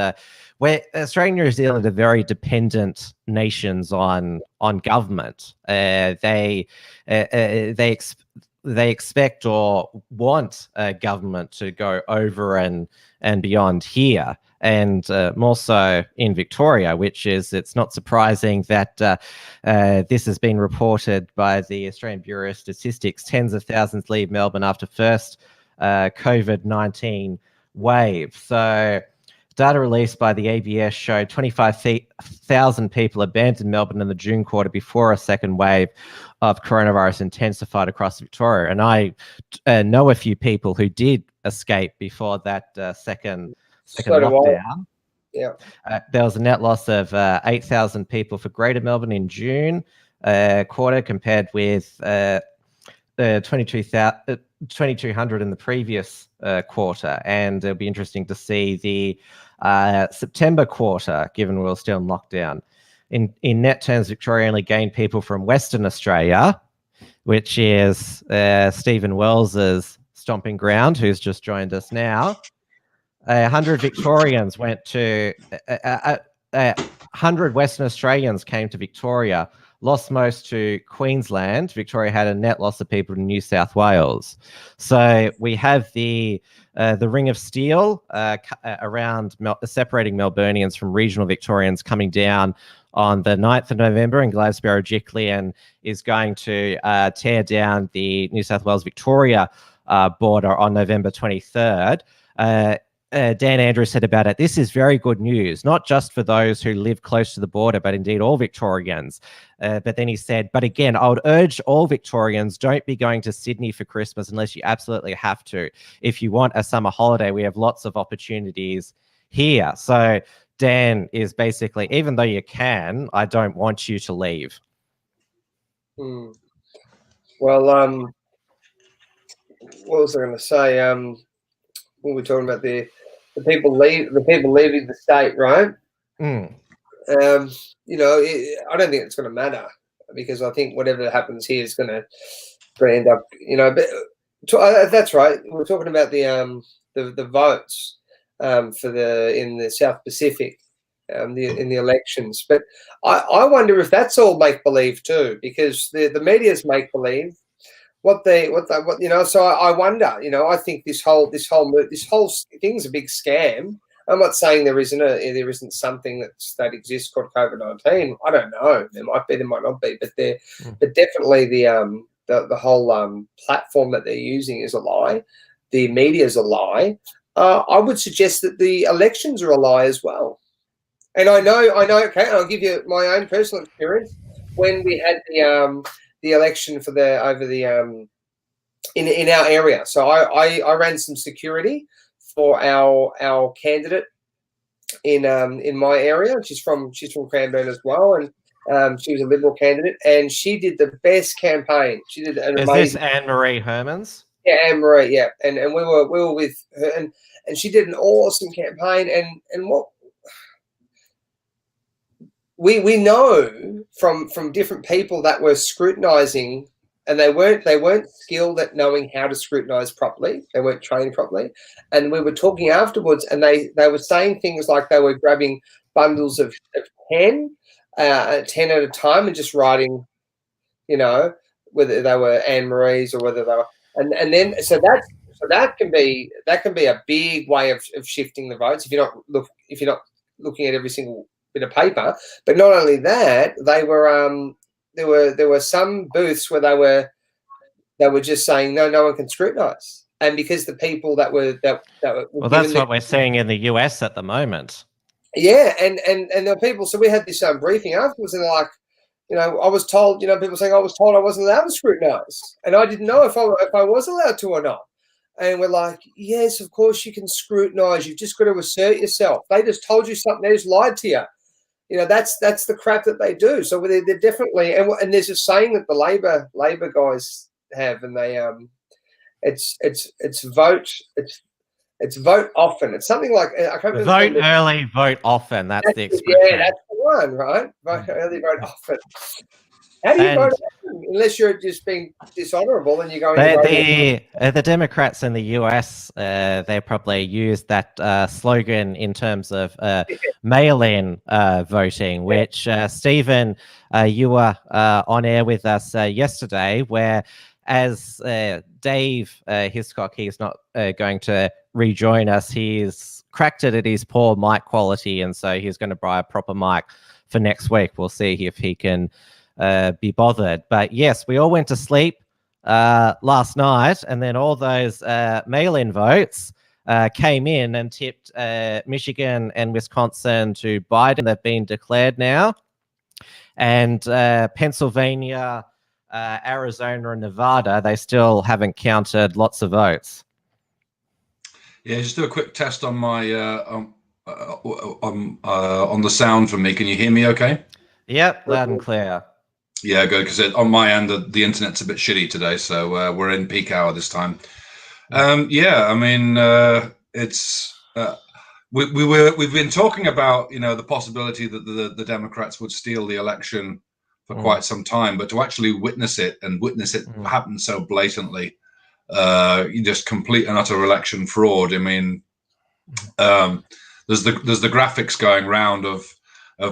Where Australia and New Zealand are very dependent nations on government. They expect or want government to go over and beyond here, and more so in Victoria, which is, it's not surprising that this has been reported by the Australian Bureau of Statistics. Tens of thousands leave Melbourne after first COVID-19 wave. So data released by the ABS showed 25,000 people abandoned Melbourne in the June quarter before a second wave of coronavirus intensified across Victoria. And I know a few people who did escape before that second lockdown. Yeah. There was a net loss of 8,000 people for Greater Melbourne in June quarter, compared with 2,200 in the previous quarter. And it'll be interesting to see the September quarter, given we're still in lockdown. In net terms, Victoria only gained people from Western Australia, which is Stephen Wells's stomping ground, who's just joined us now. 100 Victorians went to 100 Western Australians came to Victoria, lost most to Queensland. Victoria had a net loss of people to New South Wales. So we have the ring of steel around separating Melburnians from regional Victorians coming down on the 9th of November in Glasgow-Gickley, and is going to tear down the New South Wales-Victoria border on November 23rd. Dan Andrews said about it, this is very good news, not just for those who live close to the border, but indeed all Victorians. But then he said, but again, I would urge all Victorians, don't be going to Sydney for Christmas unless you absolutely have to. If you want a summer holiday, we have lots of opportunities here. So Dan is basically, even though you can, I don't want you to leave. Well, what was I going to say? When we're talking about the people leaving the state, right? Mm. You know, I don't think it's going to matter, because I think whatever happens here is going to end up, you know. But that's right. We're talking about the votes in the South Pacific, in the elections. But I wonder if that's all make believe too, because the media's make believe. What you know, so I wonder, you know, I think this whole thing's a big scam. I'm not saying there isn't something that exists called COVID-19. I don't know. There might be, there might not be, but but definitely the whole platform that they're using is a lie. The media is a lie. I would suggest that the elections are a lie as well. And I know. Okay, I'll give you my own personal experience when we had the election for in our area. So I ran some security for our candidate in my area. She's from Cranbourne as well, and she was a Liberal candidate, and she did the best campaign. She did an amazing. Is this Anne-Marie Hermans? Yeah, Anne-Marie. Yeah, and we were with her, and she did an awesome campaign. And what we know from different people that were scrutinising, and they weren't skilled at knowing how to scrutinise properly. They weren't trained properly. And we were talking afterwards, and they were saying things like they were grabbing bundles of 10 at a time and just writing, you know, whether they were Anne-Marie's or whether they were, and then so that can be a big way of shifting the votes if you're not looking at every single bit of paper. But not only that, they were there were some booths where they were They were just saying no one can scrutinise, and because the people that were well, that's what we're seeing in the US at the moment. Yeah, and there were people. So we had this briefing afterwards, and they're like, I was told, people saying I was told I wasn't allowed to scrutinise, and I didn't know if I was allowed to or not. And we're like, yes, of course you can scrutinise. You've just got to assert yourself. They just told you something. They just lied to you. That's the crap that they do. So they're definitely, and there's a saying that the Labor guys have, and they it's vote often. It's something like I can't remember. Vote early, vote often. That's the expression. Yeah, that's the one, right? Vote early, vote often. How do you vote often? Unless you're just being dishonourable and you're going to vote. The Democrats in the US, they probably use that slogan in terms of mail-in voting, which, Stephen, you were on air with us yesterday, where as Dave Hiscox, he's not going to rejoin us. He's cracked it at his poor mic quality, and so he's going to buy a proper mic for next week. We'll see if he can be bothered. But yes, we all went to sleep last night, and then all those mail-in votes came in and tipped Michigan and Wisconsin to Biden. They've been declared now. And Pennsylvania, Arizona and Nevada, they still haven't counted lots of votes. Yeah, just do a quick test on my on the sound for me. Can you hear me okay? Yep, loud and clear. Yeah, good, because on my end the internet's a bit shitty today, so we're in peak hour this time. Yeah, I mean it's we've been talking about the possibility that the Democrats would steal the election for quite some time, but to actually witness it happen so blatantly, just complete and utter election fraud. I mean, there's the graphics going round of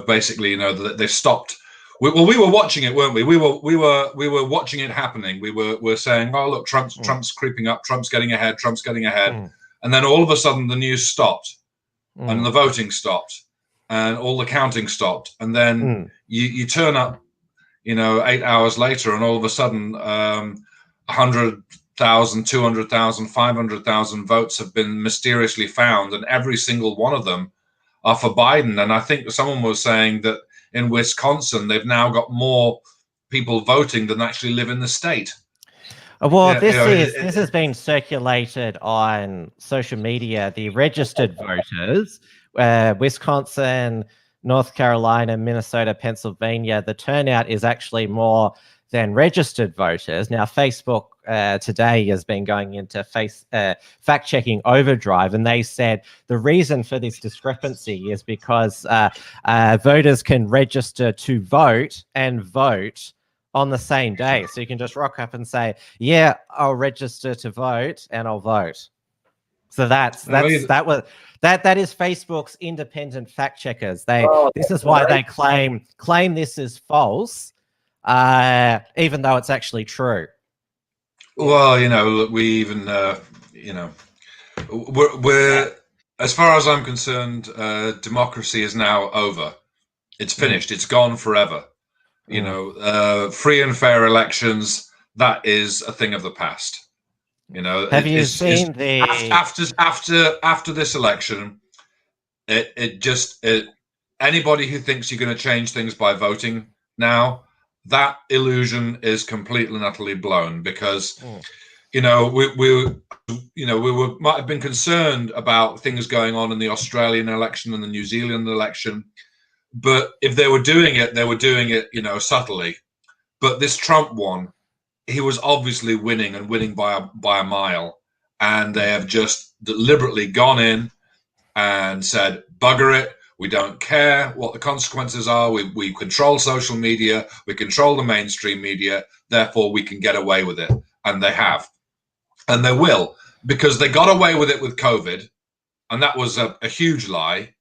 basically that they've stopped. We were watching it, weren't we? We were watching it happening. We're saying, oh look, Trump's creeping up, Trump's getting ahead, and then all of a sudden the news stopped, and the voting stopped, and all the counting stopped, and then you turn up, 8 hours later, and all of a sudden 100,000, 200,000, 500,000 votes have been mysteriously found, and every single one of them are for Biden. And I think someone was saying that in Wisconsin, they've now got more people voting than actually live in the state. Well, this has been circulated on social media. The registered voters, Wisconsin, North Carolina, Minnesota, Pennsylvania, the turnout is actually more than registered voters. Now, Facebook today has been going into fact-checking overdrive, and they said the reason for this discrepancy is because voters can register to vote and vote on the same day. So you can just rock up and say, yeah, I'll register to vote and I'll vote. So that is Facebook's independent fact checkers. This is why they claim this is false, even though it's actually true. Well, look, we even we're as far as I'm concerned, democracy is now over. It's finished. It's gone forever. Free and fair elections, that is a thing of the past. Have you seen the after this election? Anybody who thinks you're going to change things by voting now, that illusion is completely and utterly blown, because we might have been concerned about things going on in the Australian election and the New Zealand election, but if they were doing it, subtly. But this Trump one, he was obviously winning by a mile, and they have just deliberately gone in and said, bugger it, we don't care what the consequences are, we control social media, we control the mainstream media, therefore we can get away with it. And they have, and they will, because they got away with it with COVID, and that was a huge lie.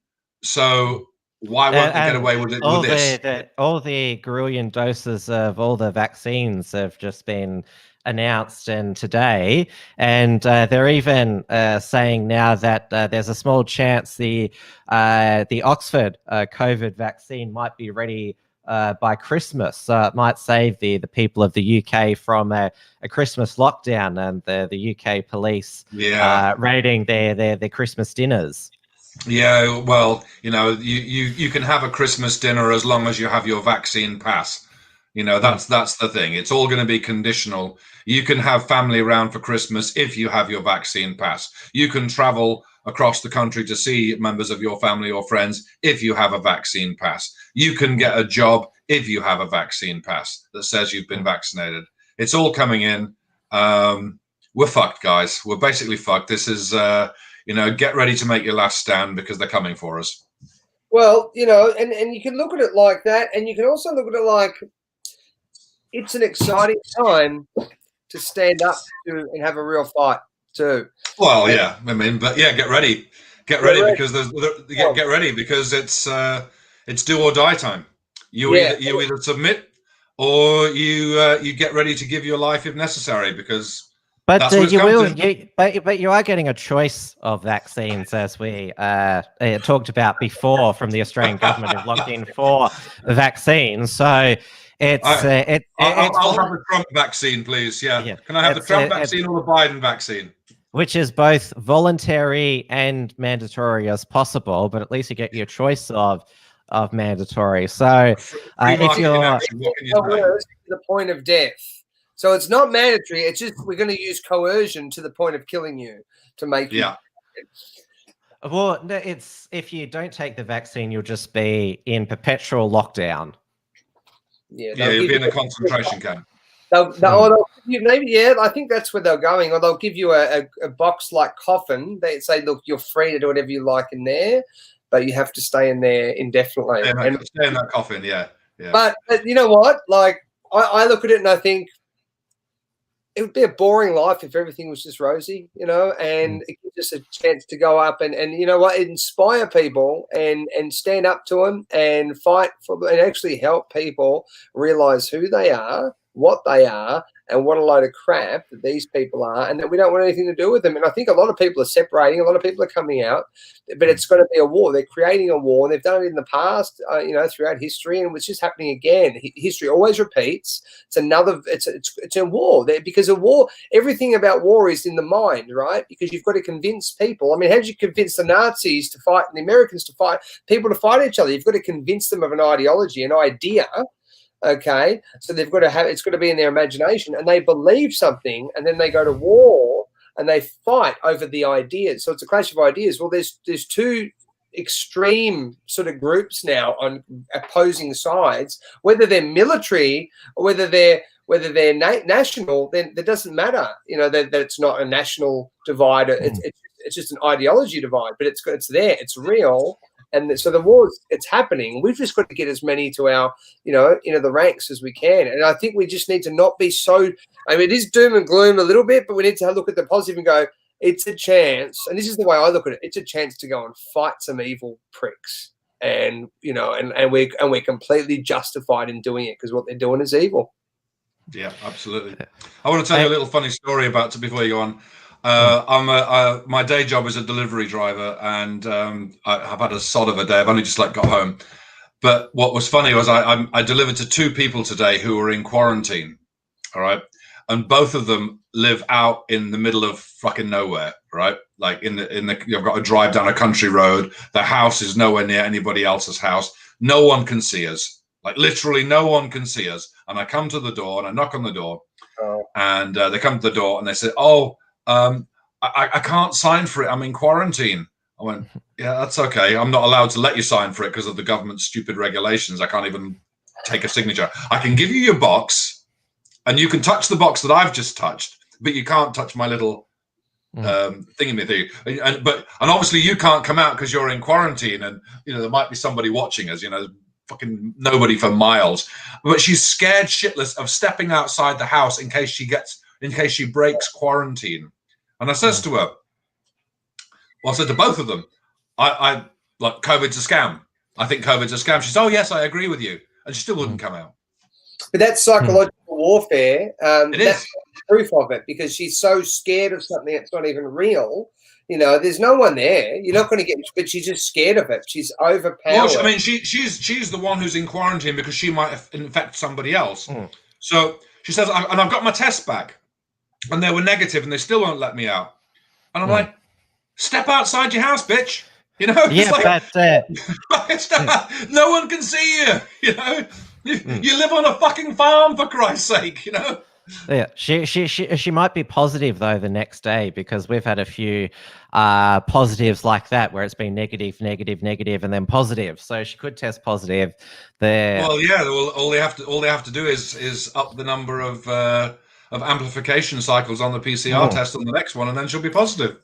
So why won't they get away with it with this? All the grillion doses of all the vaccines have just been announced today, and they're even saying now that there's a small chance the Oxford COVID vaccine might be ready by Christmas. So it might save the people of the UK from a Christmas lockdown and the UK police raiding their Christmas dinners. Yeah, well, you can have a Christmas dinner as long as you have your vaccine pass. That's the thing. It's all going to be conditional. You can have family around for Christmas if you have your vaccine pass. You can travel across the country to see members of your family or friends if you have a vaccine pass. You can get a job if you have a vaccine pass that says you've been vaccinated. It's all coming in. We're fucked, guys. We're basically fucked. This is, get ready to make your last stand because they're coming for us. Well, and you can look at it like that, and you can also look at it like it's an exciting time to stand up to and have a real fight too. Well, yeah, get ready because get ready because it's do or die time. You either submit or you get ready to give your life if necessary because. But you are getting a choice of vaccines, as we talked about before, from the Australian government have locked in 4 vaccines. So I'll have the Trump vaccine, please. Yeah. Can I have the Trump vaccine or the Biden vaccine? Which is both voluntary and mandatory as possible, but at least you get your choice of mandatory. So if you're to the point of death. So it's not mandatory. It's just we're going to use coercion to the point of killing you to make you. Yeah. Well, no, it's if you don't take the vaccine, you'll just be in perpetual lockdown. Yeah, you'll be in a concentration camp. They'll give you, maybe, I think that's where they're going. Or they'll give you a box-like coffin. They say, look, you're free to do whatever you like in there, but you have to stay in there indefinitely. Stay in that coffin, yeah. But you know what? Like, I look at it and I think, it would be a boring life if everything was just rosy, and it gives us a chance to go up and inspire people and stand up to them and fight for and actually help people realize who they are, what they are, and what a load of crap that these people are, and that we don't want anything to do with them. And I think a lot of people are separating, a lot of people are coming out, but it's going to be a war. They're creating a war. They've done it in the past, throughout history, and it's just happening again. History always repeats. It's a war because a war. Everything about war is in the mind, right? Because you've got to convince people. I mean, how did you convince the Nazis to fight and the Americans to fight? People to fight each other. You've got to convince them of an ideology, an idea. Okay, so they've got to have it's got to be in their imagination, and they believe something, and then they go to war and they fight over the ideas. So it's a clash of ideas. Well, there's 2 extreme sort of groups now on opposing sides, whether they're military or whether they're national. Then it doesn't matter, that it's not a national divide. It's just an ideology divide, but it's there, it's real. And so the war, it's happening. We've just got to get as many to our, into the ranks as we can. And I think we just need to not be so, it is doom and gloom a little bit, but we need to look at the positive and go, it's a chance. And this is the way I look at it. It's a chance to go and fight some evil pricks. And, and we're completely justified in doing it because what they're doing is evil. Yeah, absolutely. I want to tell you a little funny story before you go on. My day job is a delivery driver, and I've had a sod of a day. I've only just got home. But what was funny was I delivered to 2 people today who were in quarantine. All right, and both of them live out in the middle of fucking nowhere. Right, like in the you've got to drive down a country road. The house is nowhere near anybody else's house. No one can see us. Like literally, no one can see us. And I come to the door and I knock on the door, and they come to the door and they say, "Oh, I can't sign for it. I'm in quarantine." I went, "Yeah, that's okay. I'm not allowed to let you sign for it because of the government's stupid regulations. I can't even take a signature. I can give you your box and you can touch the box that I've just touched, but you can't touch my little thingy. And obviously you can't come out because you're in quarantine, and there might be somebody watching us, fucking nobody for miles. But she's scared shitless of stepping outside the house in case she breaks quarantine." And I says to her, I said to both of them, I like COVID's a scam. I think COVID's a scam. She said, "Oh yes, I agree with you," and she still wouldn't come out. But that's psychological warfare. It is proof of it, because she's so scared of something that's not even real. You know, there's no one there. You're not going to get, but she's just scared of it. She's overpowered. Well, I mean, she's the one who's in quarantine because she might infect somebody else. So she says, and I've got my tests back, and they were negative, and they still won't let me out. And I'm like, step outside your house, bitch. You know, yeah, it's like, no one can see you. You know, you live on a fucking farm, for Christ's sake. You know. Yeah, she might be positive though the next day, because we've had a few positives like that where it's been negative, and then positive. So she could test positive there. Well, yeah. Well, all they have to do is up the number of amplification cycles on the PCR test on the next one, and then she'll be positive.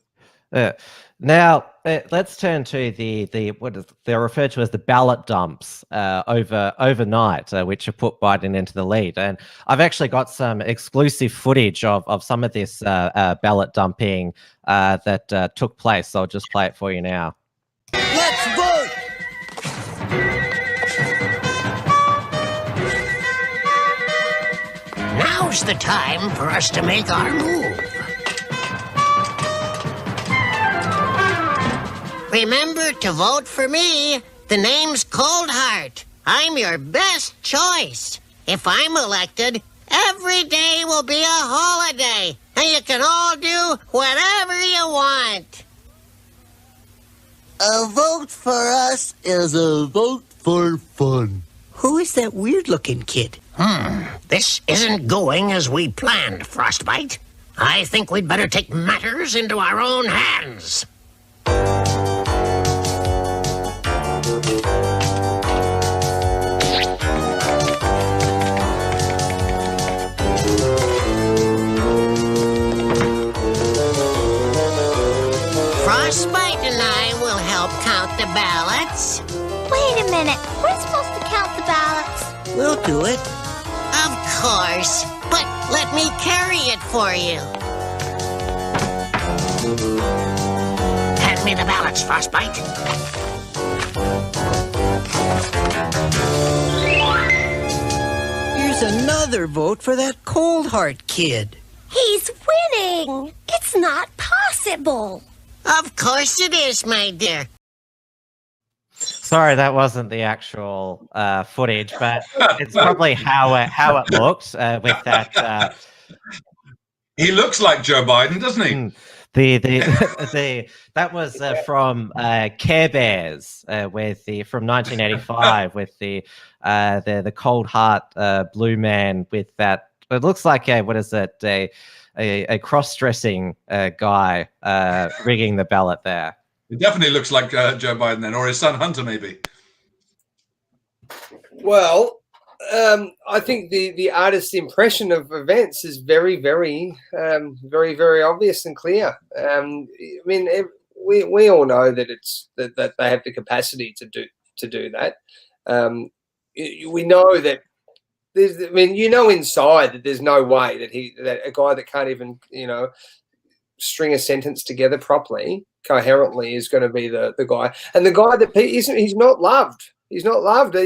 Now let's turn to the what is they're referred to as the ballot dumps overnight, which have put Biden into the lead. And I've actually got some exclusive footage of some of this ballot dumping that took place. So I'll just play it for you now. Let's vote! Now's the time for us to make our move. Remember to vote for me. The name's Coldheart. I'm your best choice. If I'm elected, every day will be a holiday, and you can all do whatever you want. A vote for us is a vote for fun. Who is that weird-looking kid? This isn't going as we planned, Frostbite. I think we'd better take matters into our own hands. Frostbite and I will help count the ballots. Wait a minute. We're supposed to count the ballots. We'll do it. Of course. But let me carry it for you. Hand me the ballots, Frostbite. Here's another vote for that Coldheart kid. He's winning. It's not possible. Of course it is, my dear. Sorry, that wasn't the actual footage, but it's probably how it looked with that. He looks like Joe Biden, doesn't he? That was from Care Bears from 1985 with the Coldheart blue man with that. It looks like a cross-dressing guy rigging the ballot there. It definitely looks like Joe Biden then, or his son Hunter, maybe. Well, I think the artist's impression of events is very, very, very, very obvious and clear. I mean, we all know that that they have the capacity to do that. We know that. I mean, inside that there's no way that a guy that can't even, string a sentence together properly, coherently, is going to be the guy. And the guy that he's not loved. He's not loved.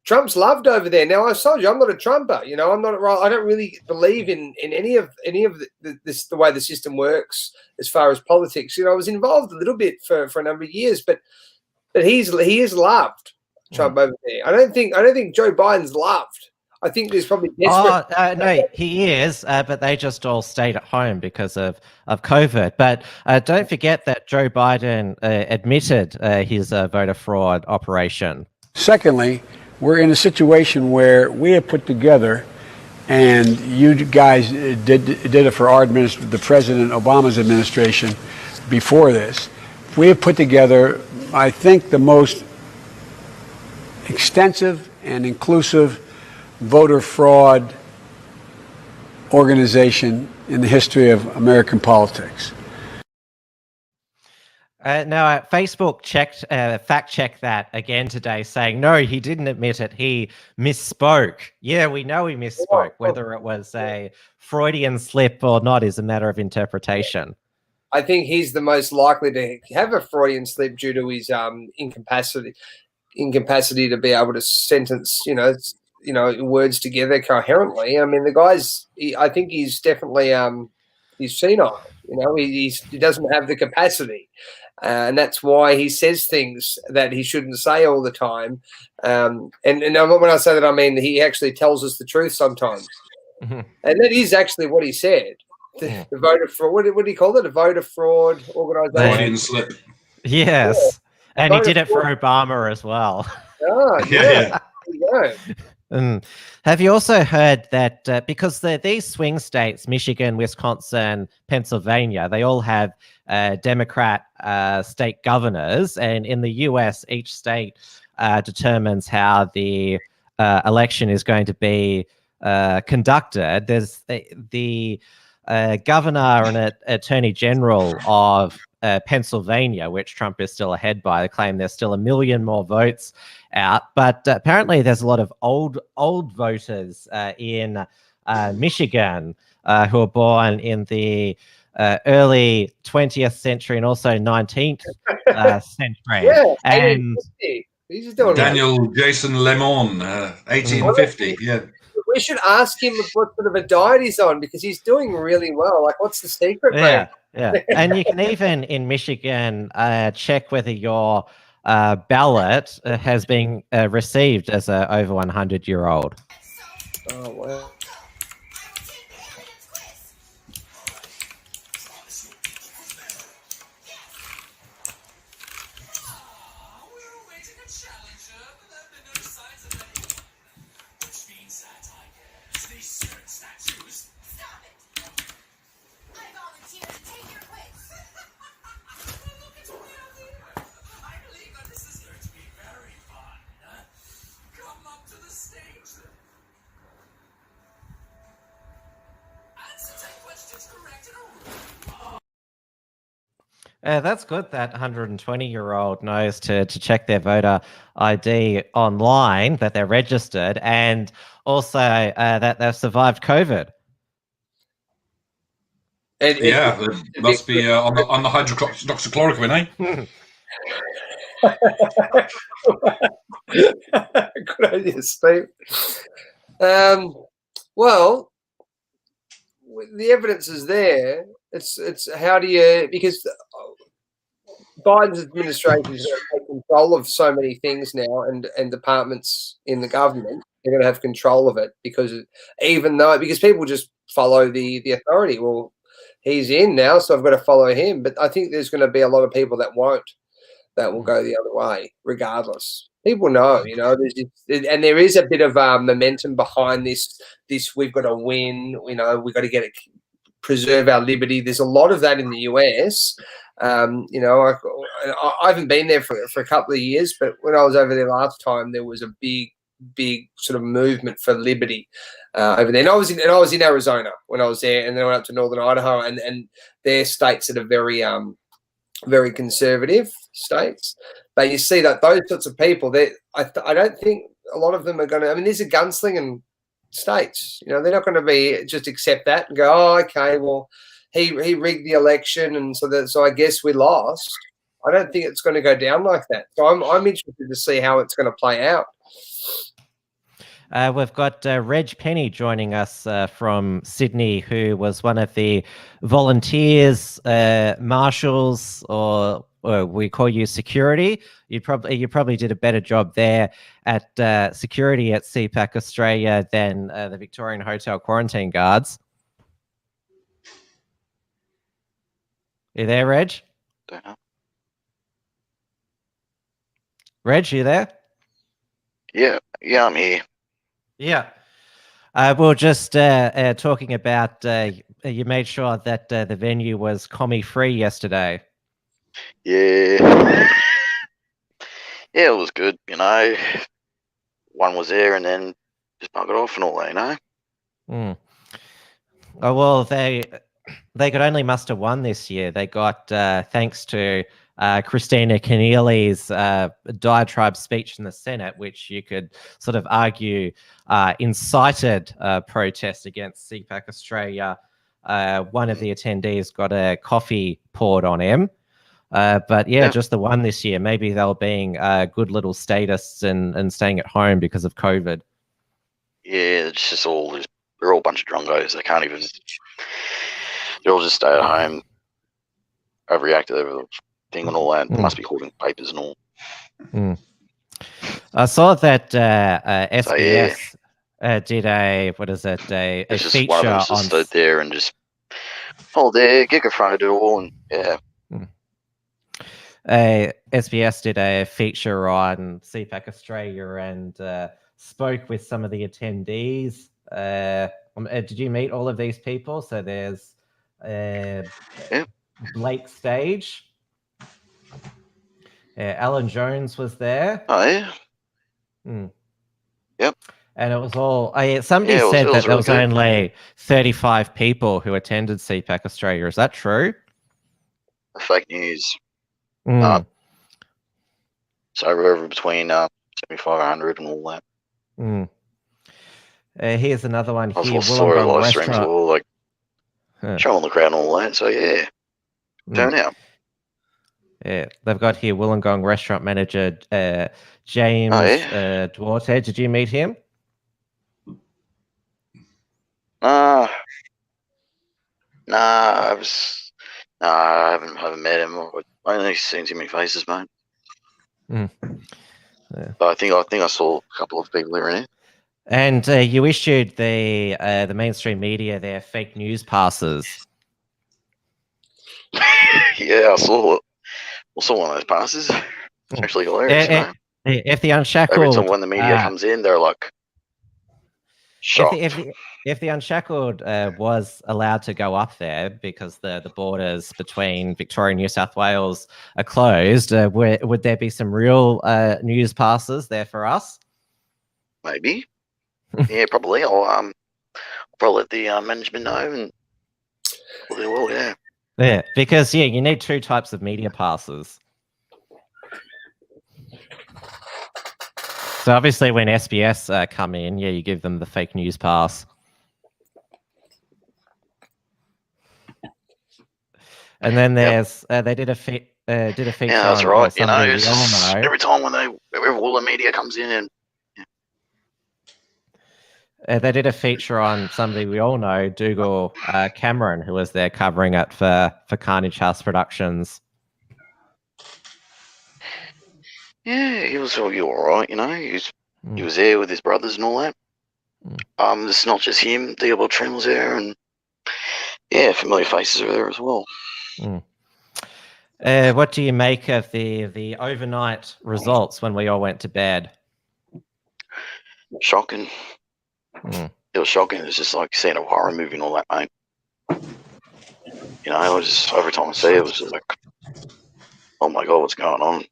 Trump's loved over there. Now, I told you, I'm not a Trumper. I'm not. I don't really believe in any of the way the system works as far as politics. I was involved a little bit for a number of years, but he is loved, Trump over there. I don't think Joe Biden's loved. I think there's probably desperate. No, he is, but they just all stayed at home because of COVID. But don't forget that Joe Biden admitted his voter fraud operation. Secondly, we're in a situation where we have put together, and you guys did it for our administration, the President Obama's administration before this. We have put together, I think, the most extensive and inclusive voter fraud organization in the history of American politics. Now, Facebook fact-checked that again today, saying, no, he didn't admit it. He misspoke. Yeah, we know he misspoke. Whether it was a Freudian slip or not is a matter of interpretation. I think he's the most likely to have a Freudian slip due to his incapacity to be able to sentence, words together coherently. I mean, the guy's. I think he's definitely he's senile. You know, he doesn't have the capacity. And that's why he says things that he shouldn't say all the time. And when I say that, I mean he actually tells us the truth sometimes. Mhm. And that is actually what he said. The voter fraud. What do you call it? A voter fraud organisation. Freudian slip. Yes. And he Voter did it for fraud. Obama as well. Oh, Yeah. There you go. Have you also heard that because these swing states, Michigan, Wisconsin, Pennsylvania, they all have Democrat state governors, and in the US, each state determines how the election is going to be conducted. There's the governor and attorney general of Pennsylvania, which Trump is still ahead by. They claim there's still 1 million more votes out, but apparently there's a lot of old voters in Michigan who were born in the early 20th century and also 19th century. Yeah, and he's just doing Daniel Jason Lemon, 1850. Yeah. We should ask him what sort of a diet he's on because he's doing really well. Like, what's the secret, mate? Yeah. And you can even in Michigan check whether your ballot has been received as a over 100-year-old. Oh, wow. That's good that 120-year-old knows to check their voter ID online, that they're registered, and also that they've survived COVID. Yeah, it must be on the hydroxychloroquine, eh? Good idea, Steve. Well, the evidence is there. It's how do you, because Biden's administration is going to take control of so many things now, and departments in the government, they're going to have control of it because people just follow the authority. Well, he's in now, so I've got to follow him. But I think there's going to be a lot of people that won't, that will go the other way regardless. People know, and there is a bit of momentum behind this. We've got to win. We've got to preserve our liberty. There's a lot of that in the US. I haven't been there for a couple of years, but when I was over there last time, there was a big sort of movement for liberty over there. And I was in Arizona when I was there, and then I went up to northern Idaho, and they're states that are very very conservative states. But you see that those sorts of people, I don't think a lot of them are going to. I mean, these are gunslinging states. They're not going to be just accept that and go, oh, okay, well, he rigged the election, and so I guess we lost. I don't think it's going to go down like that. So I'm interested to see how it's going to play out. We've got Reg Penney joining us from Sydney, who was one of the volunteers, marshals, or we call you security. You probably did a better job there at security at CPAC Australia than the Victorian Hotel quarantine guards. You there, Reg? Don't know. Reg, you there? Yeah, I'm here. Yeah. We're just talking about you made sure that the venue was commie-free yesterday. Yeah. Yeah, it was good, One was there and then just buggered off and all that, Mm. Oh, well, they could only muster one this year. They got, thanks to Christina Keneally's diatribe speech in the Senate, which you could sort of argue incited protest against CPAC Australia. One of the attendees got a coffee poured on him. But yeah, just the one this year. Maybe they were being good little statists and staying at home because of COVID. Yeah, it's just they're all a bunch of drungos. They can't even, they all just stay at home. overreacted over the thing and all that. Must be holding papers and all. I saw that SBS did a It's just feature one of them just on stood there and just there, get confronted it all, and SBS did a feature on CPAC Australia and spoke with some of the attendees. Did you meet all of these people? So there's Blake Stage. Alan Jones was there. Oh yeah. Yep. And it was all. Somebody it said was that there really was good. only 35 people who attended CPAC Australia. Is that true? Fake news. So over between 7,500 and all that. Here's another one I here. saw a lot of streams Restaurant. all like showing the crowd and all that. So yeah, turn out. Yeah, they've got here Wollongong restaurant manager James Duarte. Did you meet him? I haven't met him. I only seen too many faces, mate. But I think I saw a couple of people there in it. And you issued the mainstream media their fake news passes. Yeah, I saw it. I saw one of those passes. It's actually hilarious. If the Unshackled, every time when the media comes in, they're like shocked. If the Unshackled was allowed to go up there because the borders between Victoria and New South Wales are closed, would there be some real news passes there for us? Maybe. Yeah, probably. I'll probably let the management know, and they will. Yeah. Yeah, because you need two types of media passes. So obviously, when SBS come in, you give them the fake news pass. And then there's they did a feature. Yeah, that's on, right. somebody It's just every time when all the media comes in and. They did a feature on somebody we all know, Dougal Cameron, who was there covering it for Carnage House Productions. Yeah, he was all right, He was there with his brothers and all that. It's not just him. Theobald Trim was there, and familiar faces are there as well. What do you make of the overnight results when we all went to bed? Shocking. It was shocking. It was just like seeing a horror movie and all that, mate. It was just every time I see it, it was just like, oh my god, what's going on?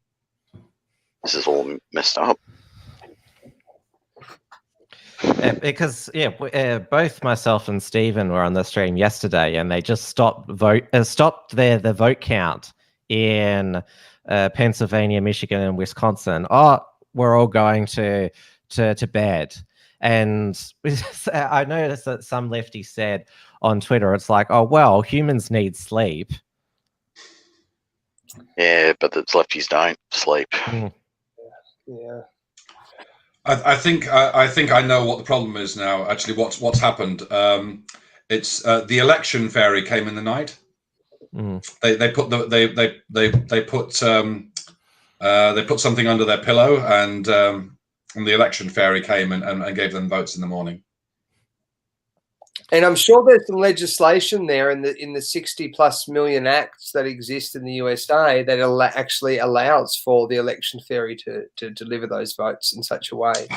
This is all messed up. Because both myself and Stephen were on the stream yesterday, and they just stopped the vote count in Pennsylvania, Michigan, and Wisconsin. Oh, we're all going to bed. And I noticed that some lefty said on Twitter, it's like, oh, well, humans need sleep. Yeah, but the lefties don't sleep. Yeah. I think I know what the problem is now. Actually, what's happened? It's the election fairy came in the night. They put something under their pillow, and the election fairy came and gave them votes in the morning. And I'm sure there's some legislation there in the 60+ million acts that exist in the USA that actually allows for the election fairy to deliver those votes in such a way.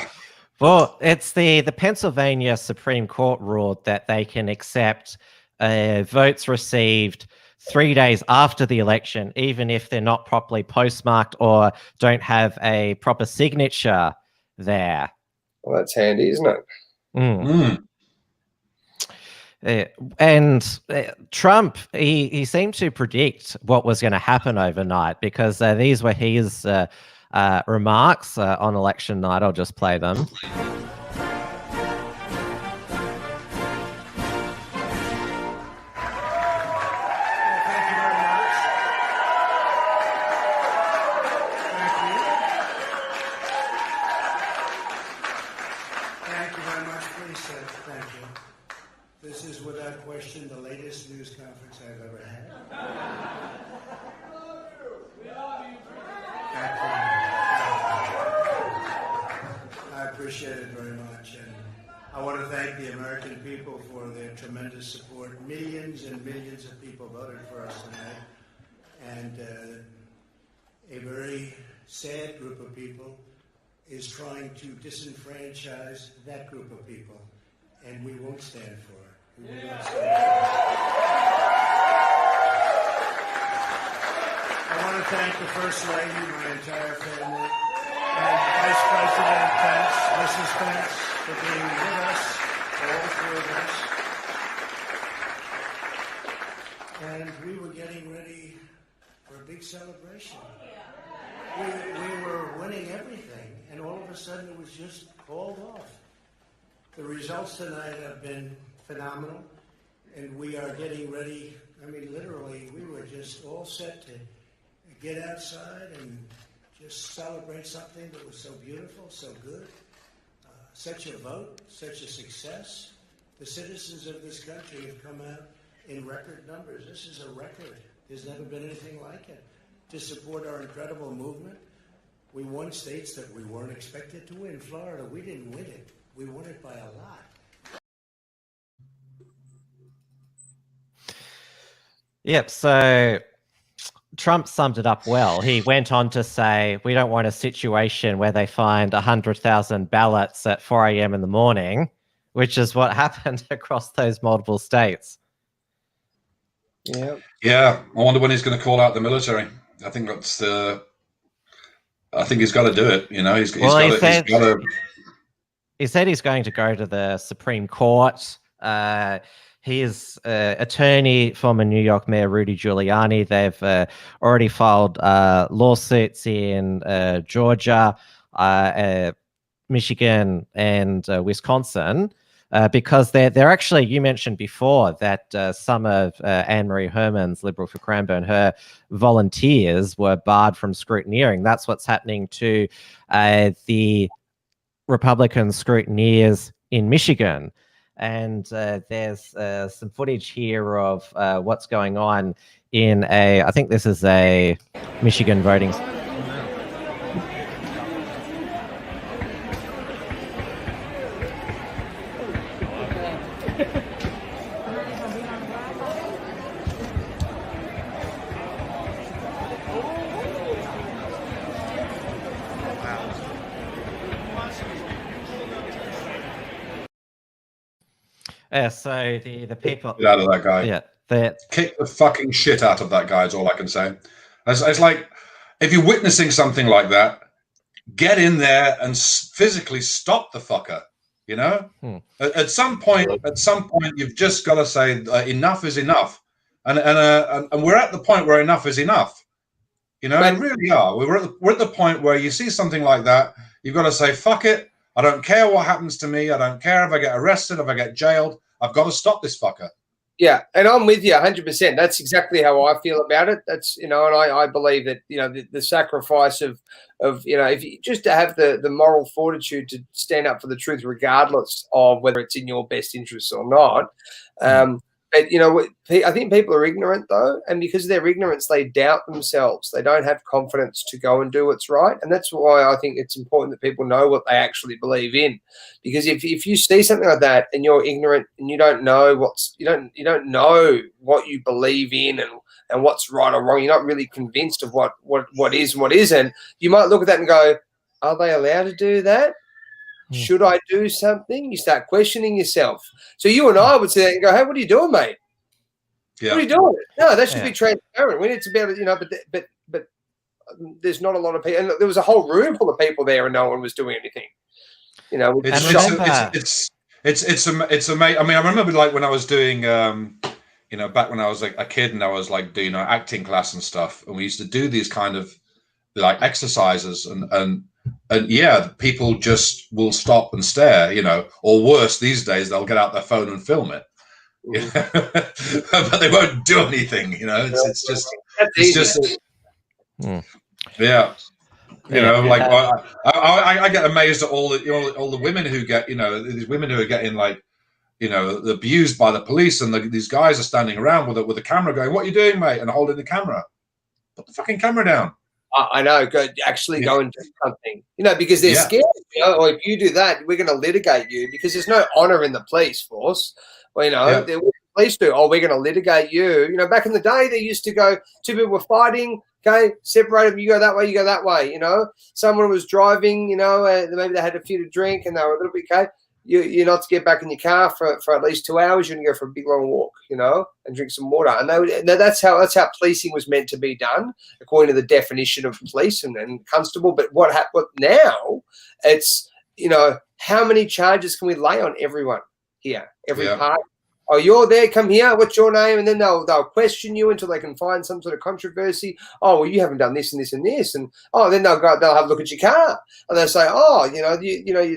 Well, it's the Pennsylvania Supreme Court ruled that they can accept votes received 3 days after the election, even if they're not properly postmarked or don't have a proper signature there. Well, that's handy, isn't it? And Trump, he seemed to predict what was going to happen overnight, because these were his remarks on election night. I'll just play them. This is without question the latest news conference I've ever had. I appreciate it very much, and I want to thank the American people for their tremendous support. Millions and millions of people voted for us tonight, and a very sad group of people is trying to disenfranchise that group of people, and we won't stand for it. We will not stand for it. I want to thank the First Lady, my entire family, and Vice President Pence, Mrs. Pence, for being with us, all three of us. And we were getting ready for a big celebration. We were winning everything, and all of a sudden it was just called off. The results tonight have been phenomenal, and we are getting ready. I mean, literally, we were just all set to get outside and just celebrate something that was so beautiful, so good. Such a vote, such a success. The citizens of this country have come out in record numbers. This is a record. There's never been anything like it. To support our incredible movement. We won states that we weren't expected to win. Florida, we didn't win it. We won it by a lot. Yep, so Trump summed it up well. He went on to say, we don't want a situation where they find 100,000 ballots at 4 a.m. in the morning, which is what happened across those multiple states. Yeah. Yeah, I wonder when he's going to call out the military. I think that's I think he's got to do it. You know, he said he's going to go to the Supreme Court. His attorney, former New York Mayor Rudy Giuliani, they've already filed lawsuits in Georgia, Michigan, and Wisconsin. Because they're actually, you mentioned before that some of Anne-Marie Herman's, Liberal for Cranbourne, her volunteers were barred from scrutineering. That's what's happening to the Republican scrutineers in Michigan. And there's some footage here of what's going on in I think this is a Michigan voting. So the people get out of that guy. Yeah, kick the fucking shit out of that guy is all I can say. It's like if you're witnessing something like that, get in there and physically stop the fucker. You know, at some point, you've just got to say enough is enough, and we're at the point where enough is enough. You know, we really are. We're at the point where you see something like that, you've got to say fuck it. I don't care what happens to me. I don't care if I get arrested, if I get jailed. I've got to stop this fucker. Yeah, and I'm with you 100%. That's exactly how I feel about it. That's, you know, and I believe that, you know, the sacrifice of you know, if you just to have the moral fortitude to stand up for the truth, regardless of whether it's in your best interests or not. But, you know, I think people are ignorant, though, and because of their ignorance, they doubt themselves. They don't have confidence to go and do what's right, and that's why I think it's important that people know what they actually believe in. Because if you see something like that and you're ignorant and you don't know you don't know what you believe in and what's right or wrong, you're not really convinced of what is and what isn't, you might look at that and go, are they allowed to do that? Should I do something? You start questioning yourself. So you and I would say and go, hey, what are you doing, mate? Yeah. What are you doing? No, that should be transparent. We need to be able to, you know, but there's not a lot of people. And there was a whole room full of people there and no one was doing anything. You know, it's amazing. I mean, I remember like when I was doing, you know, back when I was like a kid and I was like doing acting class and stuff. And we used to do these kind of like exercises and yeah, people just will stop and stare, you know, or worse these days, they'll get out their phone and film it. But they won't do anything, you know. It's just yeah. You know, like I get amazed at all the women who get, you know, these women who are getting like abused by the police, and these guys are standing around with a camera going, "What are you doing, mate?" and holding the camera. Put the fucking camera down. I know. Go and do something, because they're scared. Or if you do that, we're going to litigate you, because there's no honor in the police force. Well, the police do. Oh, we're going to litigate you. Back in the day, they used to go. Two people were fighting. Okay, separate them. You go that way. You go that way. Someone was driving. Maybe they had a few to drink and they were a little bit okay. You're not to get back in your car for at least 2 hours. You're going to go for a big long walk, and drink some water. And that's how policing was meant to be done, according to the definition of police and constable. But what now? It's how many charges can we lay on everyone here? Every part. Oh, you're there. Come here. What's your name? And then they'll question you until they can find some sort of controversy. Oh, well, you haven't done this and this and this, and then they'll have a look at your car, and they'll say,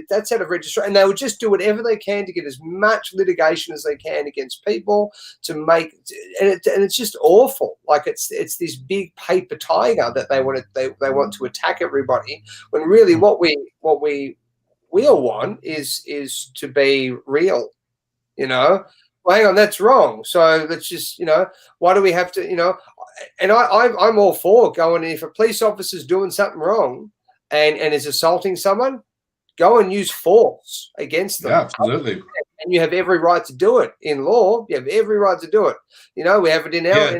that's out of registration, and they will just do whatever they can to get as much litigation as they can against people to make, and it's just awful. Like it's this big paper tiger that they want to attack everybody, when really what we all want is to be real, Well, hang on, that's wrong. So let's just, why do we have to, and I'm all for going, if a police officer's doing something wrong and is assaulting someone, go and use force against them. Yeah, absolutely. And you have every right to do it in law. You have every right to do it. We have it in our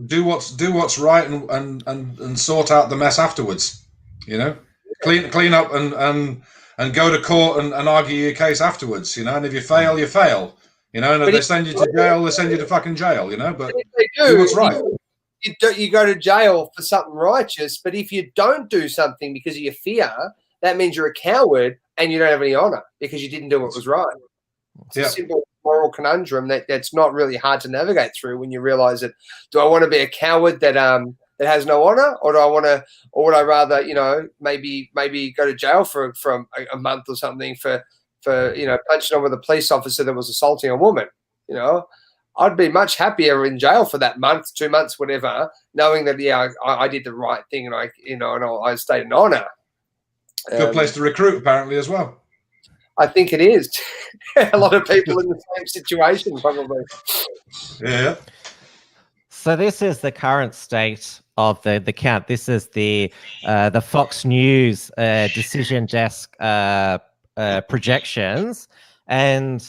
do what's right and sort out the mess afterwards. Clean up and go to court and argue your case afterwards. And if you fail, you fail. And if they send you to jail, they send you to fucking jail. But if they do what's right. You go to jail for something righteous, but if you don't do something because of your fear, that means you're a coward and you don't have any honor because you didn't do what was right. It's a simple moral conundrum that's not really hard to navigate through when you realize that. Do I want to be a coward that has no honor, or would I rather maybe go to jail for a month or something for punching on with a police officer that was assaulting a woman? I'd be much happier in jail for that month, 2 months, whatever, knowing that I did the right thing and I stayed in honor. Good place to recruit, apparently, as well. I think it is. A lot of people in the same situation, probably. Yeah. So this is the current state of the count. This is the Fox News decision desk projections, and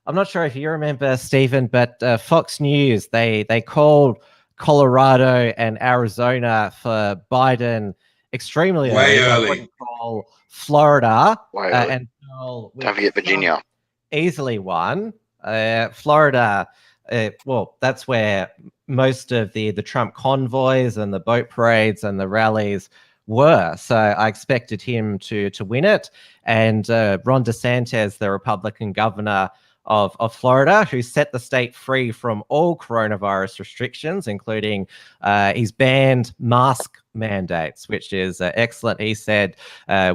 I'm not sure if you remember, Stephen, but Fox News they called Colorado and Arizona for Biden extremely early. Call Florida and don't forget Virginia. Easily won. Florida. Well, that's where most of the Trump convoys and the boat parades and the rallies were. So I expected him to win it. And Ron DeSantis, the Republican governor of Florida, who set the state free from all coronavirus restrictions, including he's banned mask mandates, which is excellent. He said,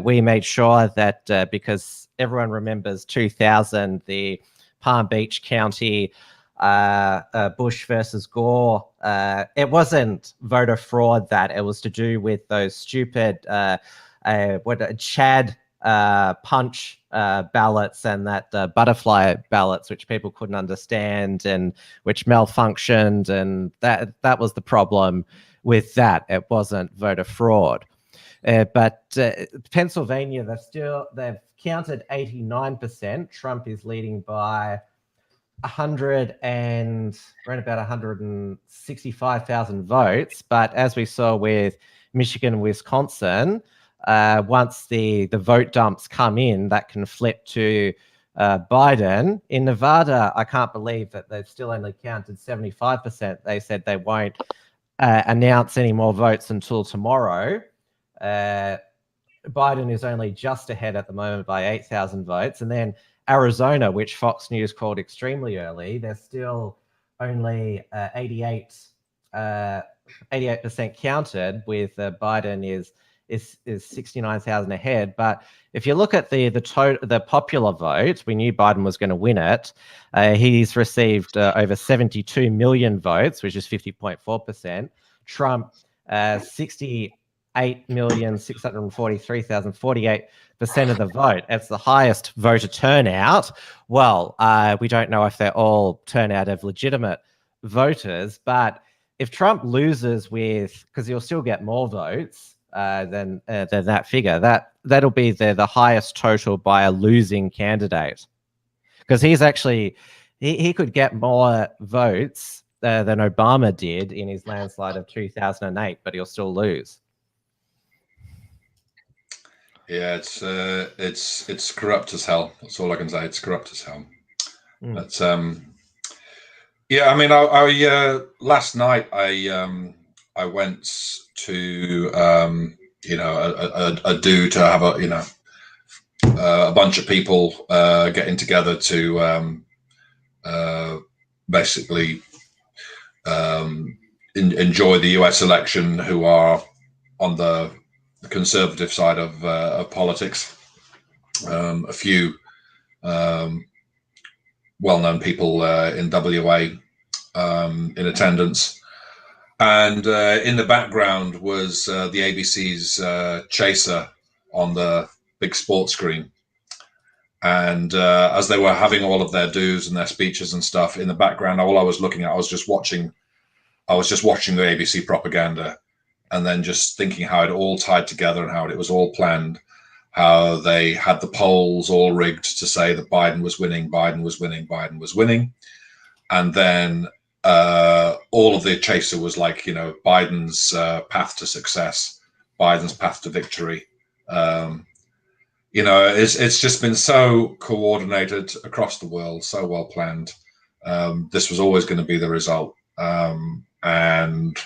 we made sure that because everyone remembers 2000, the Palm Beach County Bush versus Gore. It wasn't voter fraud that it was to do with those stupid Chad punch ballots and that butterfly ballots, which people couldn't understand and which malfunctioned, and that was the problem with that. It wasn't voter fraud. But Pennsylvania, they've counted 89%. Trump is leading by 165,000 votes. But as we saw with Michigan and Wisconsin, once the vote dumps come in, that can flip to Biden. In Nevada, I can't believe that they've still only counted 75%. They said they won't announce any more votes until tomorrow. Biden is only just ahead at the moment by 8,000 votes. And then Arizona, which Fox News called extremely early, they're still only 88% counted, with Biden is 69,000 ahead. But if you look at the popular vote, we knew Biden was going to win it. He's received over 72 million votes, which is 50.4%. Trump, 60 8,643,048% of the vote. It's the highest voter turnout. Well, we don't know if they're all turnout of legitimate voters, but if Trump loses with, because he'll still get more votes than that figure, that'll be the highest total by a losing candidate, because he's actually he could get more votes than Obama did in his landslide of 2008, but he'll still lose. Yeah, it's corrupt as hell. That's all I can say. It's corrupt as hell. But yeah, I mean, I last night I went to a do to have a bunch of people getting together to basically enjoy the US election, who are on the conservative side of politics. A few well-known people in WA in attendance, and in the background was the ABC's Chaser on the big sports screen. And as they were having all of their do's and their speeches and stuff in the background, all I was looking at, I was just watching the ABC propaganda, and then just thinking how it all tied together and how it was all planned, how they had the polls all rigged to say that Biden was winning. And then all of the chaser was like, Biden's path to success, Biden's path to victory. It's just been so coordinated across the world, so well planned. This was always going to be the result. And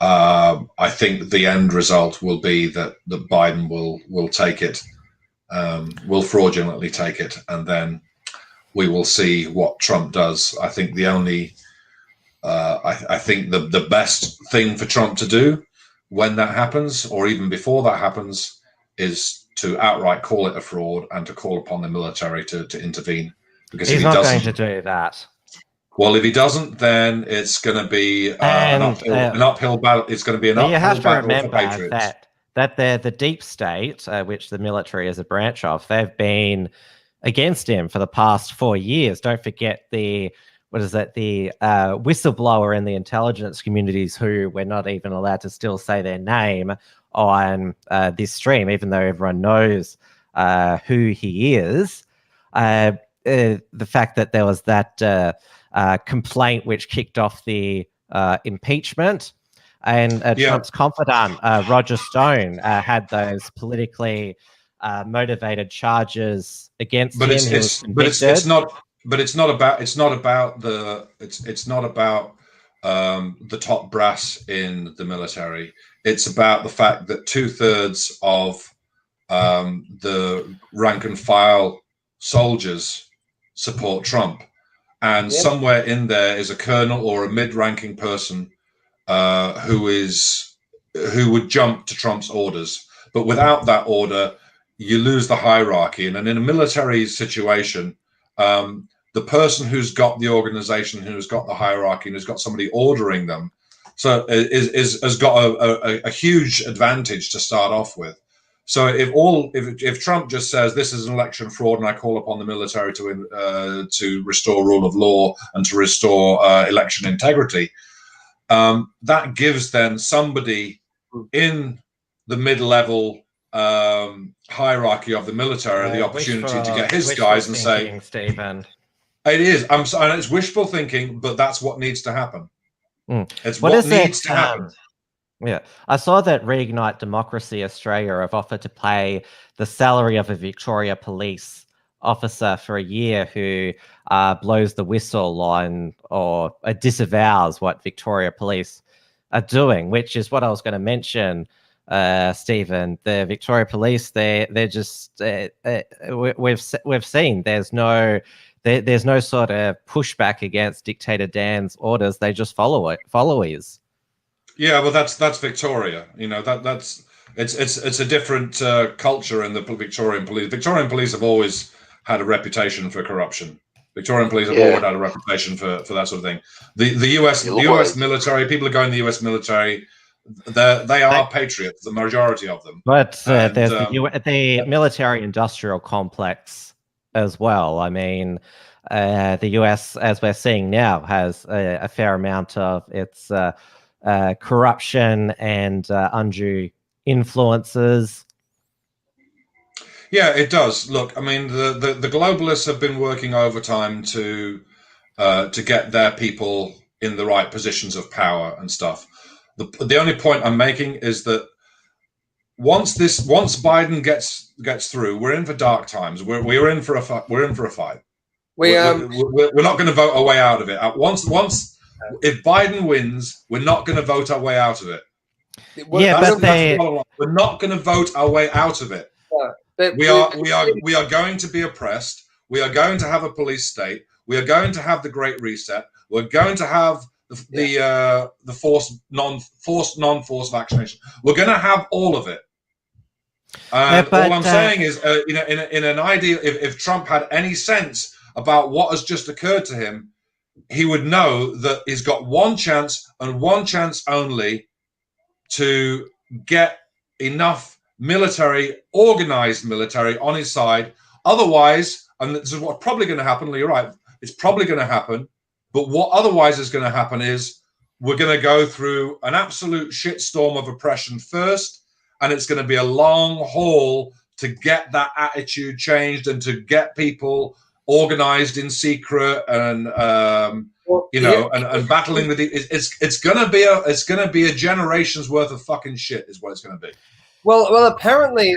I think the end result will be that Biden will take it, will fraudulently take it, and then we will see what Trump does. I think the only, I think the best thing for Trump to do when that happens, or even before that happens, is to outright call it a fraud and to call upon the military to intervene. Because he's not going to do that. Well, if he doesn't, then it's going to be an uphill battle. It's going to be an uphill battle. You have to remember that the deep state, which the military is a branch of, they've been against him for the past 4 years. Don't forget the whistleblower in the intelligence communities, who we're not even allowed to still say their name on this stream, even though everyone knows who he is. The fact that there was that complaint which kicked off the impeachment, and Trump's confidant Roger Stone had those politically motivated charges against him. It's not about the top brass in the military. It's about the fact that 2/3 of the rank and file soldiers support Trump. And somewhere in there is a colonel or a mid-ranking person who would jump to Trump's orders. But without that order, you lose the hierarchy. And in a military situation, the person who's got the organization, who's got the hierarchy, and who's got somebody ordering them, has got a huge advantage to start off with. So if Trump just says this is an election fraud and I call upon the military to restore rule of law and to restore election integrity, that gives then somebody in the mid-level hierarchy of the military the opportunity to get his guys and say, Stephen. It is. I'm sorry, it's wishful thinking, but that's what needs to happen. It's what needs to happen. Yeah, I saw that Reignite Democracy Australia have offered to pay the salary of a Victoria Police officer for a year who blows the whistle on or disavows what Victoria Police are doing, which is what I was going to mention, Stephen. The Victoria Police, they're just we've seen there's no sort of pushback against Dictator Dan's orders. They just follow his. Yeah, well, that's Victoria. That's it's a different culture in the Victorian police. Victorian police have always had a reputation for corruption. Victorian police have always had a reputation for that sort of thing. The US military, people are going to the US military. They are patriots, the majority of them. But there's the military-industrial complex as well. I mean, the US, as we're seeing now, has a fair amount of its corruption and undue influences. Yeah, it does. Look, I mean, the globalists have been working overtime to get their people in the right positions of power and stuff. The only point I'm making is that once Biden gets through, we're in for dark times. We're in for a fight. We're not going to vote our way out of it. Once if Biden wins, we're not going to vote our way out of it. Yeah, we're not going to vote our way out of it. We are going to be oppressed. We are going to have a police state. We are going to have the Great Reset. We're going to have the forced non-forced vaccination. We're going to have all of it. And all I'm saying is, in an ideal, if Trump had any sense about what has just occurred to him, he would know that he's got one chance and one chance only to get enough organized military on his side. Otherwise, and this is what's probably going to happen, you're right, it's probably going to happen, but what otherwise is going to happen is we're going to go through an absolute shitstorm of oppression first, and it's going to be a long haul to get that attitude changed and to get people organized in secret and and battling it's going to be a generation's worth of fucking shit is what it's going to be. Well, apparently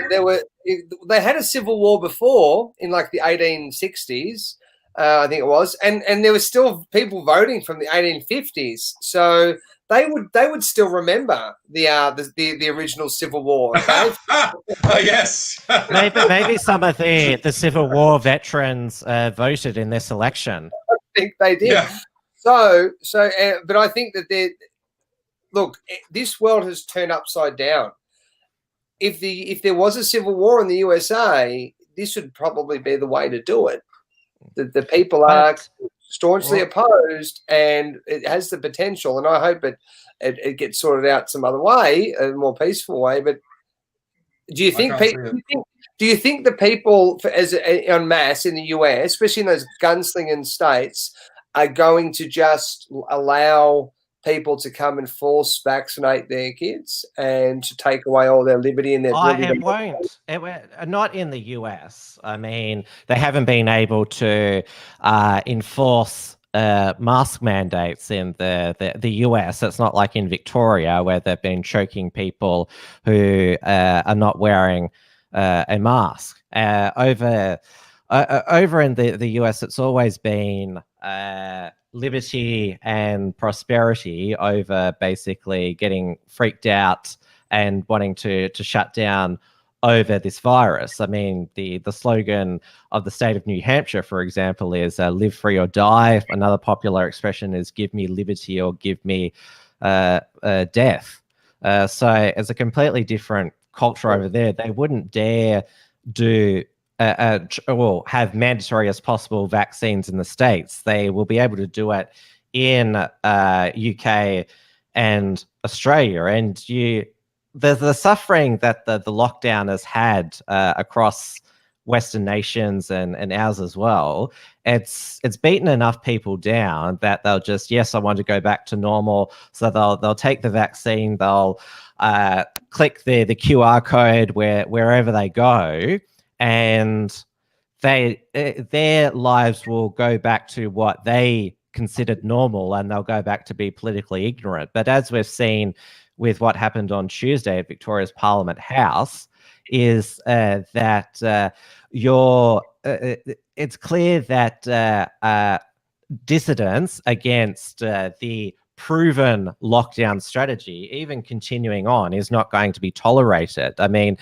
they had a civil war before in like the 1860s, I think it was, and there were still people voting from the 1850s, so they would still remember the original Civil War. Yes, maybe some of the Civil War veterans voted in this election. I think they did. Yeah. So, but I think that look, this world has turned upside down. If there was a civil war in the USA, this would probably be the way to do it. The people are staunchly opposed, and it has the potential. And I hope it gets sorted out some other way, a more peaceful way. But do you think the people en masse in the US, especially in those gunslinging states, are going to just allow people to come and force vaccinate their kids and to take away all their liberty and their it won't. Not in the US. I mean, they haven't been able to enforce mask mandates in the US. It's not like in Victoria where they've been choking people who are not wearing a mask. Over in the US, it's always been liberty and prosperity over basically getting freaked out and wanting to shut down over this virus. I mean, the slogan of the state of New Hampshire, for example, is live free or die. Another popular expression is give me liberty or give me death. So it's a completely different culture over there. They wouldn't dare do or have mandatory as possible vaccines in the States. They will be able to do it in UK and Australia. And the suffering that the lockdown has had across Western nations and ours as well, it's beaten enough people down that they'll just, yes, I want to go back to normal. So they'll take the vaccine, they'll click the QR code wherever they go, and their lives will go back to what they considered normal, and they'll go back to be politically ignorant. But as we've seen with what happened on Tuesday at Victoria's Parliament House, is that it's clear that dissidence against the proven lockdown strategy, even continuing on, is not going to be tolerated. I mean,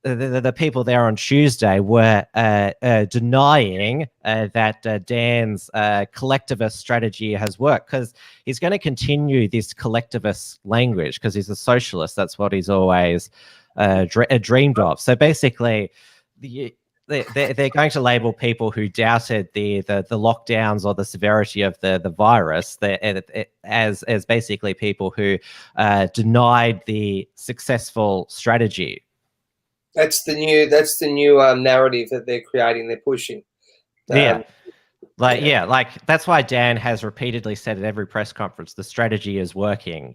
the people there on Tuesday were denying that Dan's collectivist strategy has worked, because he's going to continue this collectivist language because he's a socialist. That's what he's always dreamed of. So basically, they're going to label people who doubted the lockdowns or the severity of the virus as basically people who denied the successful strategy. That's the new narrative that they're creating. They're pushing. Like that's why Dan has repeatedly said at every press conference the strategy is working.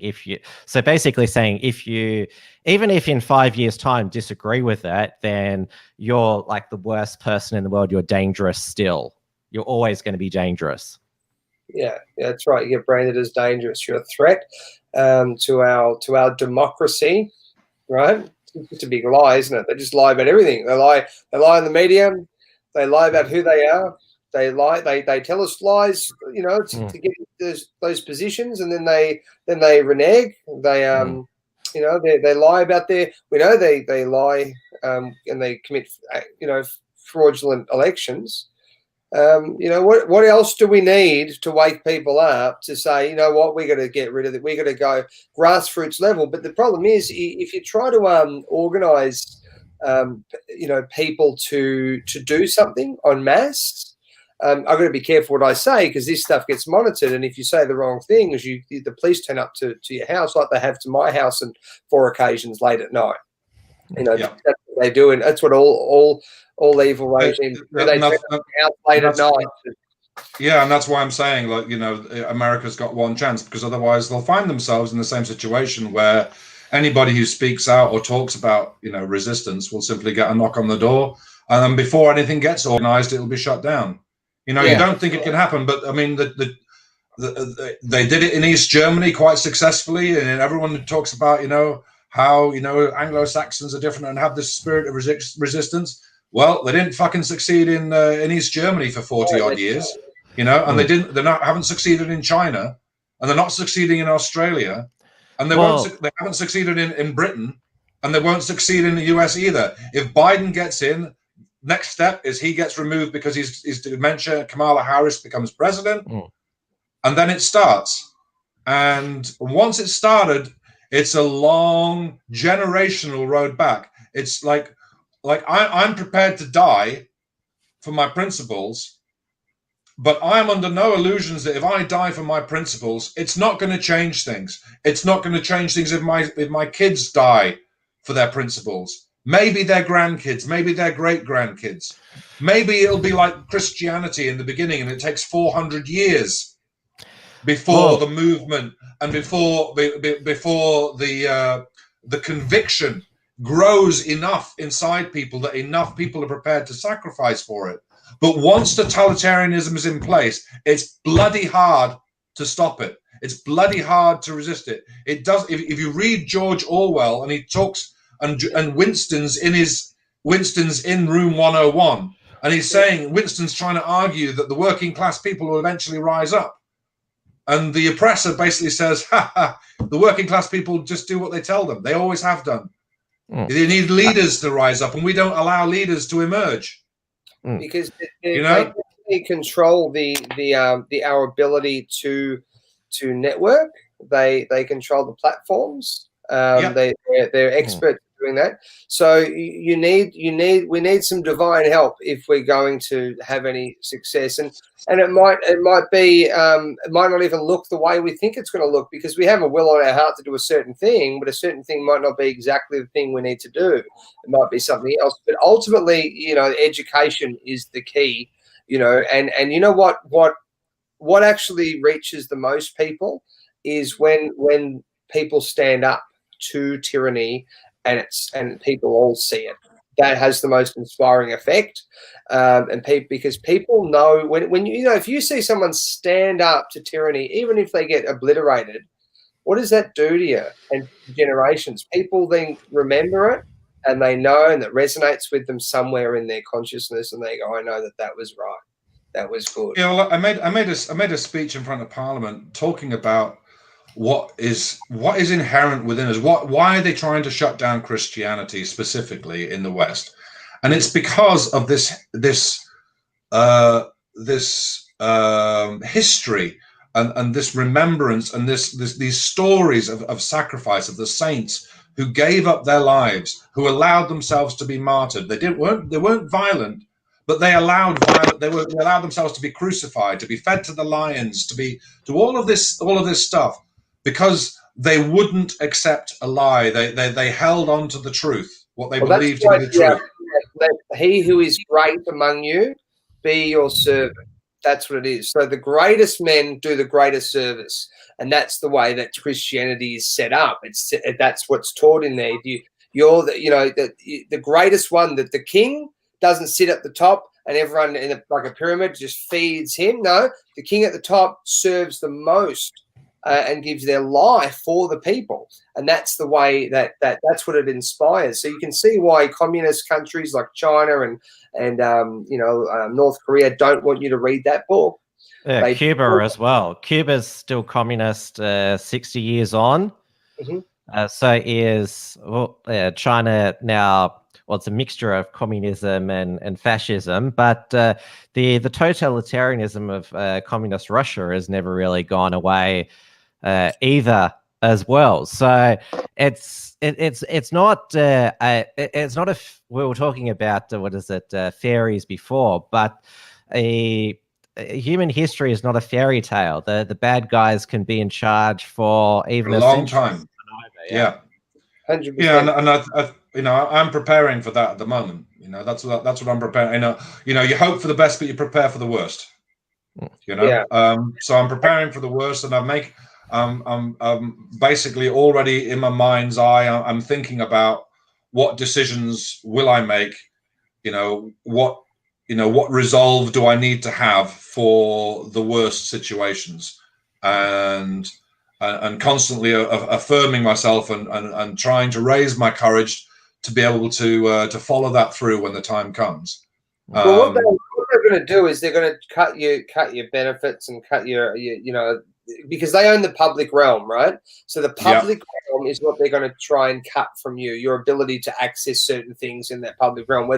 So basically saying even if in 5 years' time disagree with it, then you're like the worst person in the world. You're dangerous still. You're always going to be dangerous. Yeah, that's right. You get branded as dangerous. You're a threat to our democracy, right? It's just a big lie, isn't it? They just lie about everything. They lie in the media. They lie about who they are. They lie. They tell us lies, to get those positions, and then they renege. They they lie about they lie and they commit fraudulent elections. What else do we need to wake people up to say, you know what, we got to get rid of it. We got to go grassroots level. But the problem is, if you try to organise, people to do something en masse. I've got to be careful what I say because this stuff gets monitored, and if you say the wrong thing, the police turn up to your house like they have to my house on 4 occasions late at night. That's what they do, and that's what all evil regimes do. They turn up out late at night. Yeah, and that's why I'm saying, America's got one chance, because otherwise they'll find themselves in the same situation where anybody who speaks out or talks about resistance will simply get a knock on the door, and then before anything gets organized, it'll be shut down. You don't think it can happen, but I mean, they did it in East Germany quite successfully, and everyone talks about how Anglo-Saxons are different and have this spirit of resistance. Well, they didn't fucking succeed in East Germany for 40 odd years, and haven't succeeded in China, and they're not succeeding in Australia, and they haven't succeeded in Britain, and they won't succeed in the US either. If Biden gets in, next step is he gets removed because he's dementia. Kamala Harris becomes president, and then it starts. And once it's started, it's a long generational road back. It's like I'm prepared to die for my principles, but I'm under no illusions that if I die for my principles, it's not going to change things. It's not going to change things if my kids die for their principles. Maybe their grandkids, maybe their great-grandkids. Maybe it'll be like Christianity in the beginning, and it takes 400 years before the movement and before the conviction grows enough inside people that enough people are prepared to sacrifice for it. But once totalitarianism is in place, it's bloody hard to stop it. It's bloody hard to resist it. It does. If you read George Orwell, and he talks. And Winston's in room 101, and he's saying Winston's trying to argue that the working class people will eventually rise up, and the oppressor basically says, the working class people just do what they tell them. They always have done. They need leaders to rise up, and we don't allow leaders to emerge because they control our ability to network. They control the platforms. They're experts doing that. So we need some divine help if we're going to have any success. And it might not even look the way we think it's going to look, because we have a will on our heart to do a certain thing, but a certain thing might not be exactly the thing we need to do. It might be something else. But ultimately, education is the key. And you know what actually reaches the most people is when people stand up to tyranny, and people all see it. That has the most inspiring effect, because people know when if you see someone stand up to tyranny, even if they get obliterated, what does that do to you and generations? People then remember it, and they know, and it resonates with them somewhere in their consciousness, and they go, "I know that was right. That was good." Yeah, well, I made a speech in front of Parliament talking about what is inherent within us. Why are they trying to shut down Christianity specifically in the West? And it's because of this history and this remembrance and these stories of sacrifice of the saints who gave up their lives, who allowed themselves to be martyred. They weren't violent, but they allowed they allowed themselves to be crucified, to be fed to the lions, to do all of this stuff, because they wouldn't accept a lie. They held on to the truth, what they believed to be the truth. Let he who is great among you be your servant. That's what it is. So the greatest men do the greatest service, and that's the way that Christianity is set up. That's what's taught in there. You're the greatest one. That the king doesn't sit at the top and everyone like a pyramid just feeds him. No, the king at the top serves the most and gives their life for the people, and that's the way that's what it inspires. So you can see why communist countries like China and North Korea don't want you to read that book. Yeah, Cuba as well. Cuba's still communist 60 years on. Mm-hmm. So is China now. Well, it's a mixture of communism and fascism, but the totalitarianism of communist Russia has never really gone away either as well. So it's not we were talking about fairies before, but human history is not a fairy tale. The bad guys can be in charge for even a long time. Yeah. 100%. Yeah, and I'm preparing for that at the moment. That's what I'm preparing. You hope for the best, but you prepare for the worst. Yeah. So I'm preparing for the worst, and I'm basically already in my mind's eye. I'm thinking about what decisions will I make. What resolve do I need to have for the worst situations, and constantly affirming myself and trying to raise my courage to be able to follow that through when the time comes. Well, what they're going to do is they're going to cut your benefits and cut your because they own the public realm, right? So the public realm is what they're going to try and cut from you, your ability to access certain things in that public realm.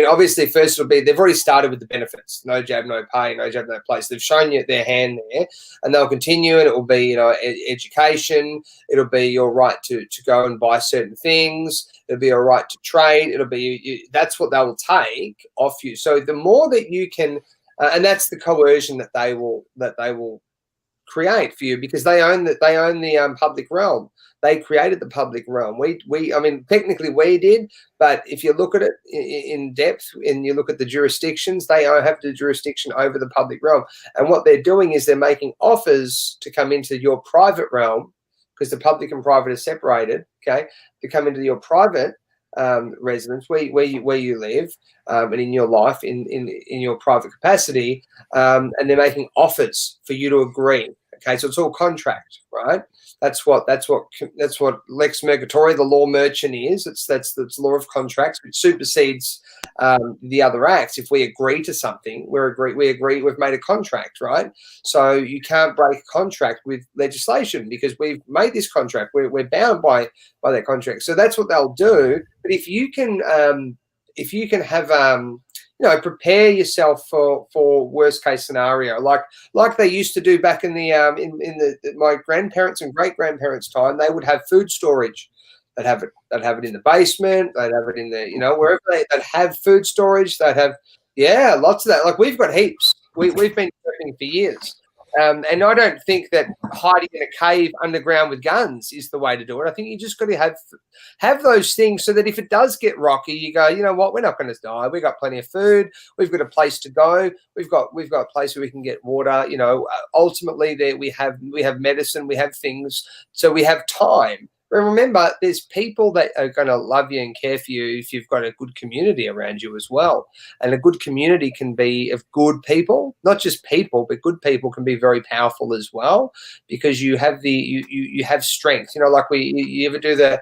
Obviously, first it'll be they've already started with the benefits: no jab, no pay, no jab, no place. They've shown you their hand there, and they'll continue. And it will be, education. It'll be your right to go and buy certain things. It'll be your right to trade. It'll be that's what they will take off you. So the more that you can, and that's the coercion that they will create for you, because they own the public realm. They created the public realm. Technically we did, but if you look at it in depth and you look at the jurisdictions, they have the jurisdiction over the public realm. And what they're doing is they're making offers to come into your private realm, because the public and private are separated. Okay, to come into your private residence where you live and in your life in your private capacity, and they're making offers for you to agree. Okay, so it's all contract, right? That's what lex mercatory, the law merchant, is. That's law of contracts, which supersedes the other acts. If we agree to something, we agree. We've made a contract, right? So you can't break a contract with legislation, because we've made this contract. We're bound by that contract. So that's what they'll do. But if you can have prepare yourself for worst case scenario, like they used to do back in my grandparents and great grandparents' time. They would have food storage. They'd have it in the basement. They'd have it in the wherever they'd have food storage. They'd have lots of that. Like we've got heaps. We've been prepping for years. And I don't think that hiding in a cave underground with guns is the way to do it. I think you just got to have those things, so that if it does get rocky, you go, you know what, we're not going to die. We've got plenty of food. We've got a place to go. We've got a place where we can get water. Ultimately, there we have medicine. We have things, so we have time. But remember, there's people that are going to love you and care for you if you've got a good community around you as well. And a good community can be of good people, not just people, but good people can be very powerful as well, because you have you have strength. Like you ever do the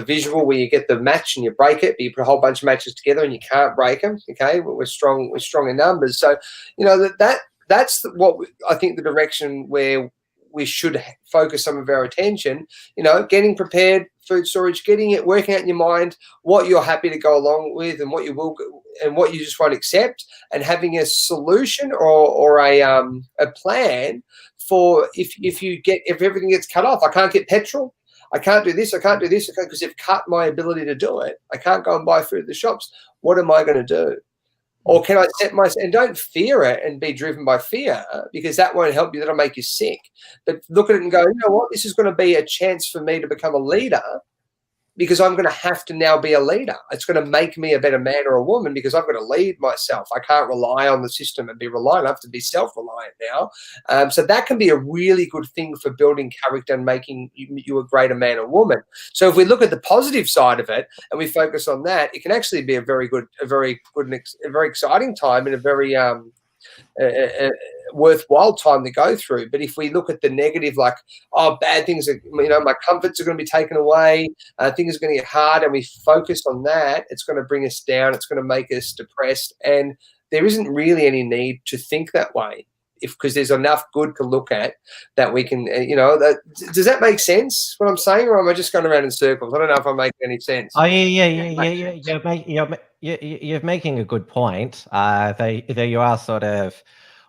visual where you get the match and you break it, but you put a whole bunch of matches together and you can't break them. Okay, we're strong in numbers. So that's what I think the direction where we should focus some of our attention, getting prepared, food storage, working out in your mind what you're happy to go along with and what you will and what you just won't accept, and having a solution or a plan for if everything gets cut off. I can't get petrol. I can't do this. I can't do this because they've cut my ability to do it. I can't go and buy food at the shops. What am I going to do? Or can I set myself, and don't fear it and be driven by fear, because that won't help you. That'll make you sick. But look at it and go, you know what? This is going to be a chance for me to become a leader, because I'm going to have to now be a leader. It's going to make me a better man or a woman, because I've got to lead myself. I can't rely on the system and be reliant. I have to be self-reliant now. So that can be a really good thing for building character and making you a greater man or woman. So if we look at the positive side of it and we focus on that, it can actually be a very exciting time and a very worthwhile time to go through. But if we look at the negative, like, oh, bad things are, my comforts are going to be taken away, things are going to get hard, and we focus on that, it's going to bring us down, it's going to make us depressed, and there isn't really any need to think that way, because there's enough good to look at that we can, does that make sense, what I'm saying, or am I just going around in circles? I don't know if I'm making any sense. Oh, yeah. You're making a good point. There you are, sort of.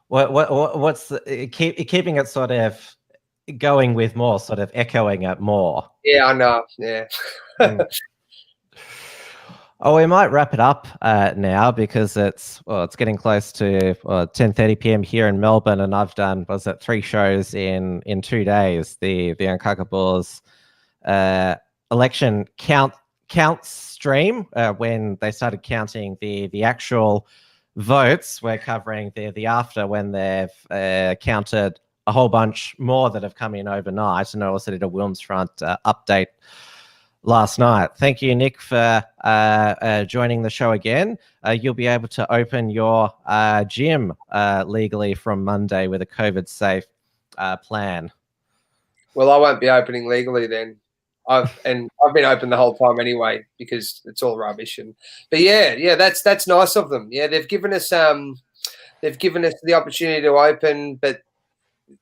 What's keeping it sort of going with more, sort of echoing it more. Yeah, I know. Yeah. Oh, we might wrap it up now, because it's getting close to 10:30 p.m. here in Melbourne, and I've done 3 shows in 2 days. The Uncuckables election count stream, when they started counting the actual votes. We're covering the after, when they've counted a whole bunch more that have come in overnight, and I also did a Wilms front update last night. Thank you, Nick, for joining the show again. You'll be able to open your gym legally from Monday with a COVID-safe plan. Well, I won't be opening legally then. I've been open the whole time anyway, because it's all rubbish. But that's nice of them. Yeah, they've given us the opportunity to open, but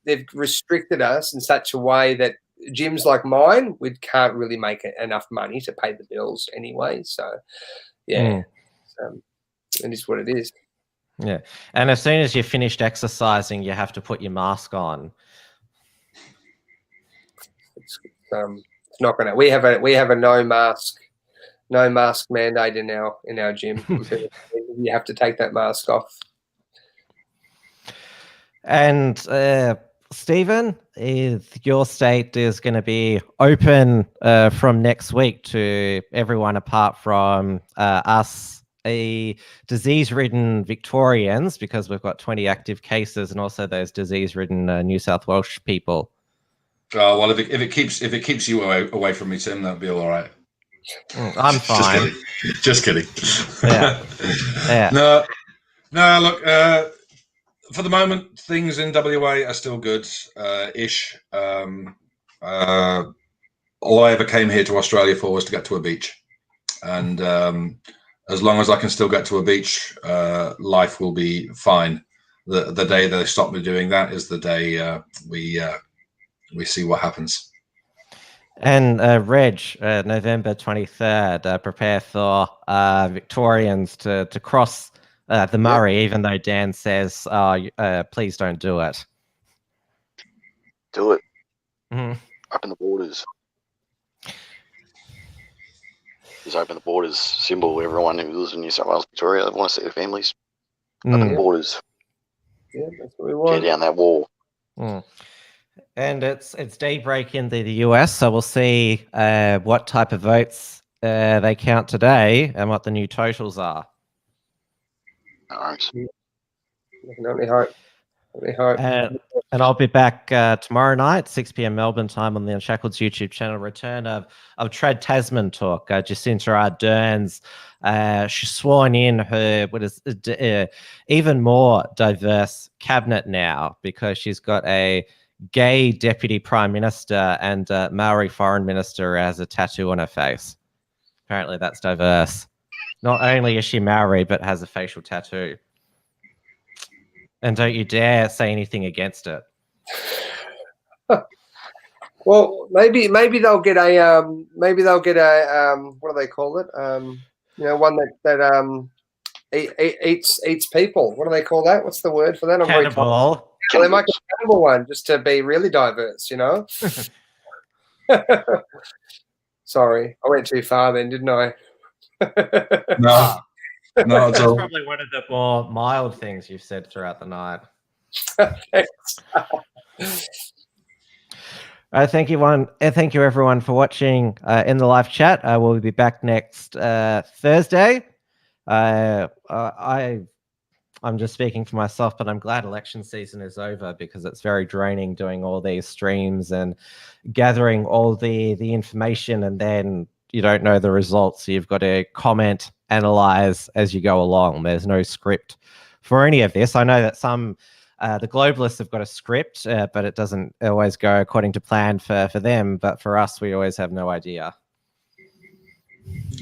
they've restricted us in such a way that gyms like mine, we can't really make enough money to pay the bills anyway. So it is what it is. Yeah, and as soon as you're finished exercising, you have to put your mask on. It's not gonna. We have a no mask mandate in our gym. You have to take that mask off. And Stephen, your state is going to be open from next week to everyone apart from us, disease-ridden Victorians, because we've got 20 active cases, and also those disease-ridden New South Wales people. Oh well, if it keeps you away from me, Tim, that'll be all right. I'm fine. Just kidding. Yeah. No. Look, for the moment, things in WA are still good, ish. All I ever came here to Australia for was to get to a beach, and as long as I can still get to a beach, life will be fine. The day they stop me doing that is the day we see what happens. And Reg, November 23rd, prepare for Victorians to cross the Murray, even though Dan says, please don't do it. Do it. Mm-hmm. Open the borders. Just open the borders. Symbol everyone who lives in New South Wales, Victoria. They want to see their families. Open the borders. Yeah, that's what we want. Tear down that wall. And it's daybreak in the US, so we'll see what type of votes they count today and what the new totals are. Nice. I can only hope. And I'll be back tomorrow night, 6 p.m. Melbourne time, on the Unshackled's YouTube channel. Return of Trad Tasman talk. Jacinta Ardern's she's sworn in her even more diverse cabinet now, because she's got a gay deputy prime minister and Maori foreign minister has a tattoo on her face. Apparently that's diverse. Not only is she Maori, but has a facial tattoo. And don't you dare say anything against it. Well, maybe they'll get a what do they call it? One that eats people. What do they call that? What's the word for that? Cannibal. Well, they might get a cannibal one just to be really diverse, you know? Sorry, I went too far then, didn't I? No, no, it's That's all. probably one of the more mild things you've said throughout the night. Thank you, thank you, everyone, for watching in the live chat. We'll be back next Thursday. I'm just speaking for myself, but I'm glad election season is over because it's very draining doing all these streams and gathering all the information, and then you don't know the results. So you've got to comment, analyze as you go along. There's no script for any of this. I know that some the globalists have got a script, but it doesn't always go according to plan for them. But for us, we always have no idea.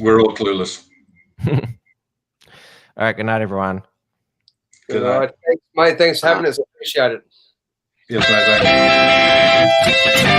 We're all clueless. All right. Good night, everyone. Good night. Thanks, mate. Thanks for having us. Appreciate it. Yes, mate. Thank you.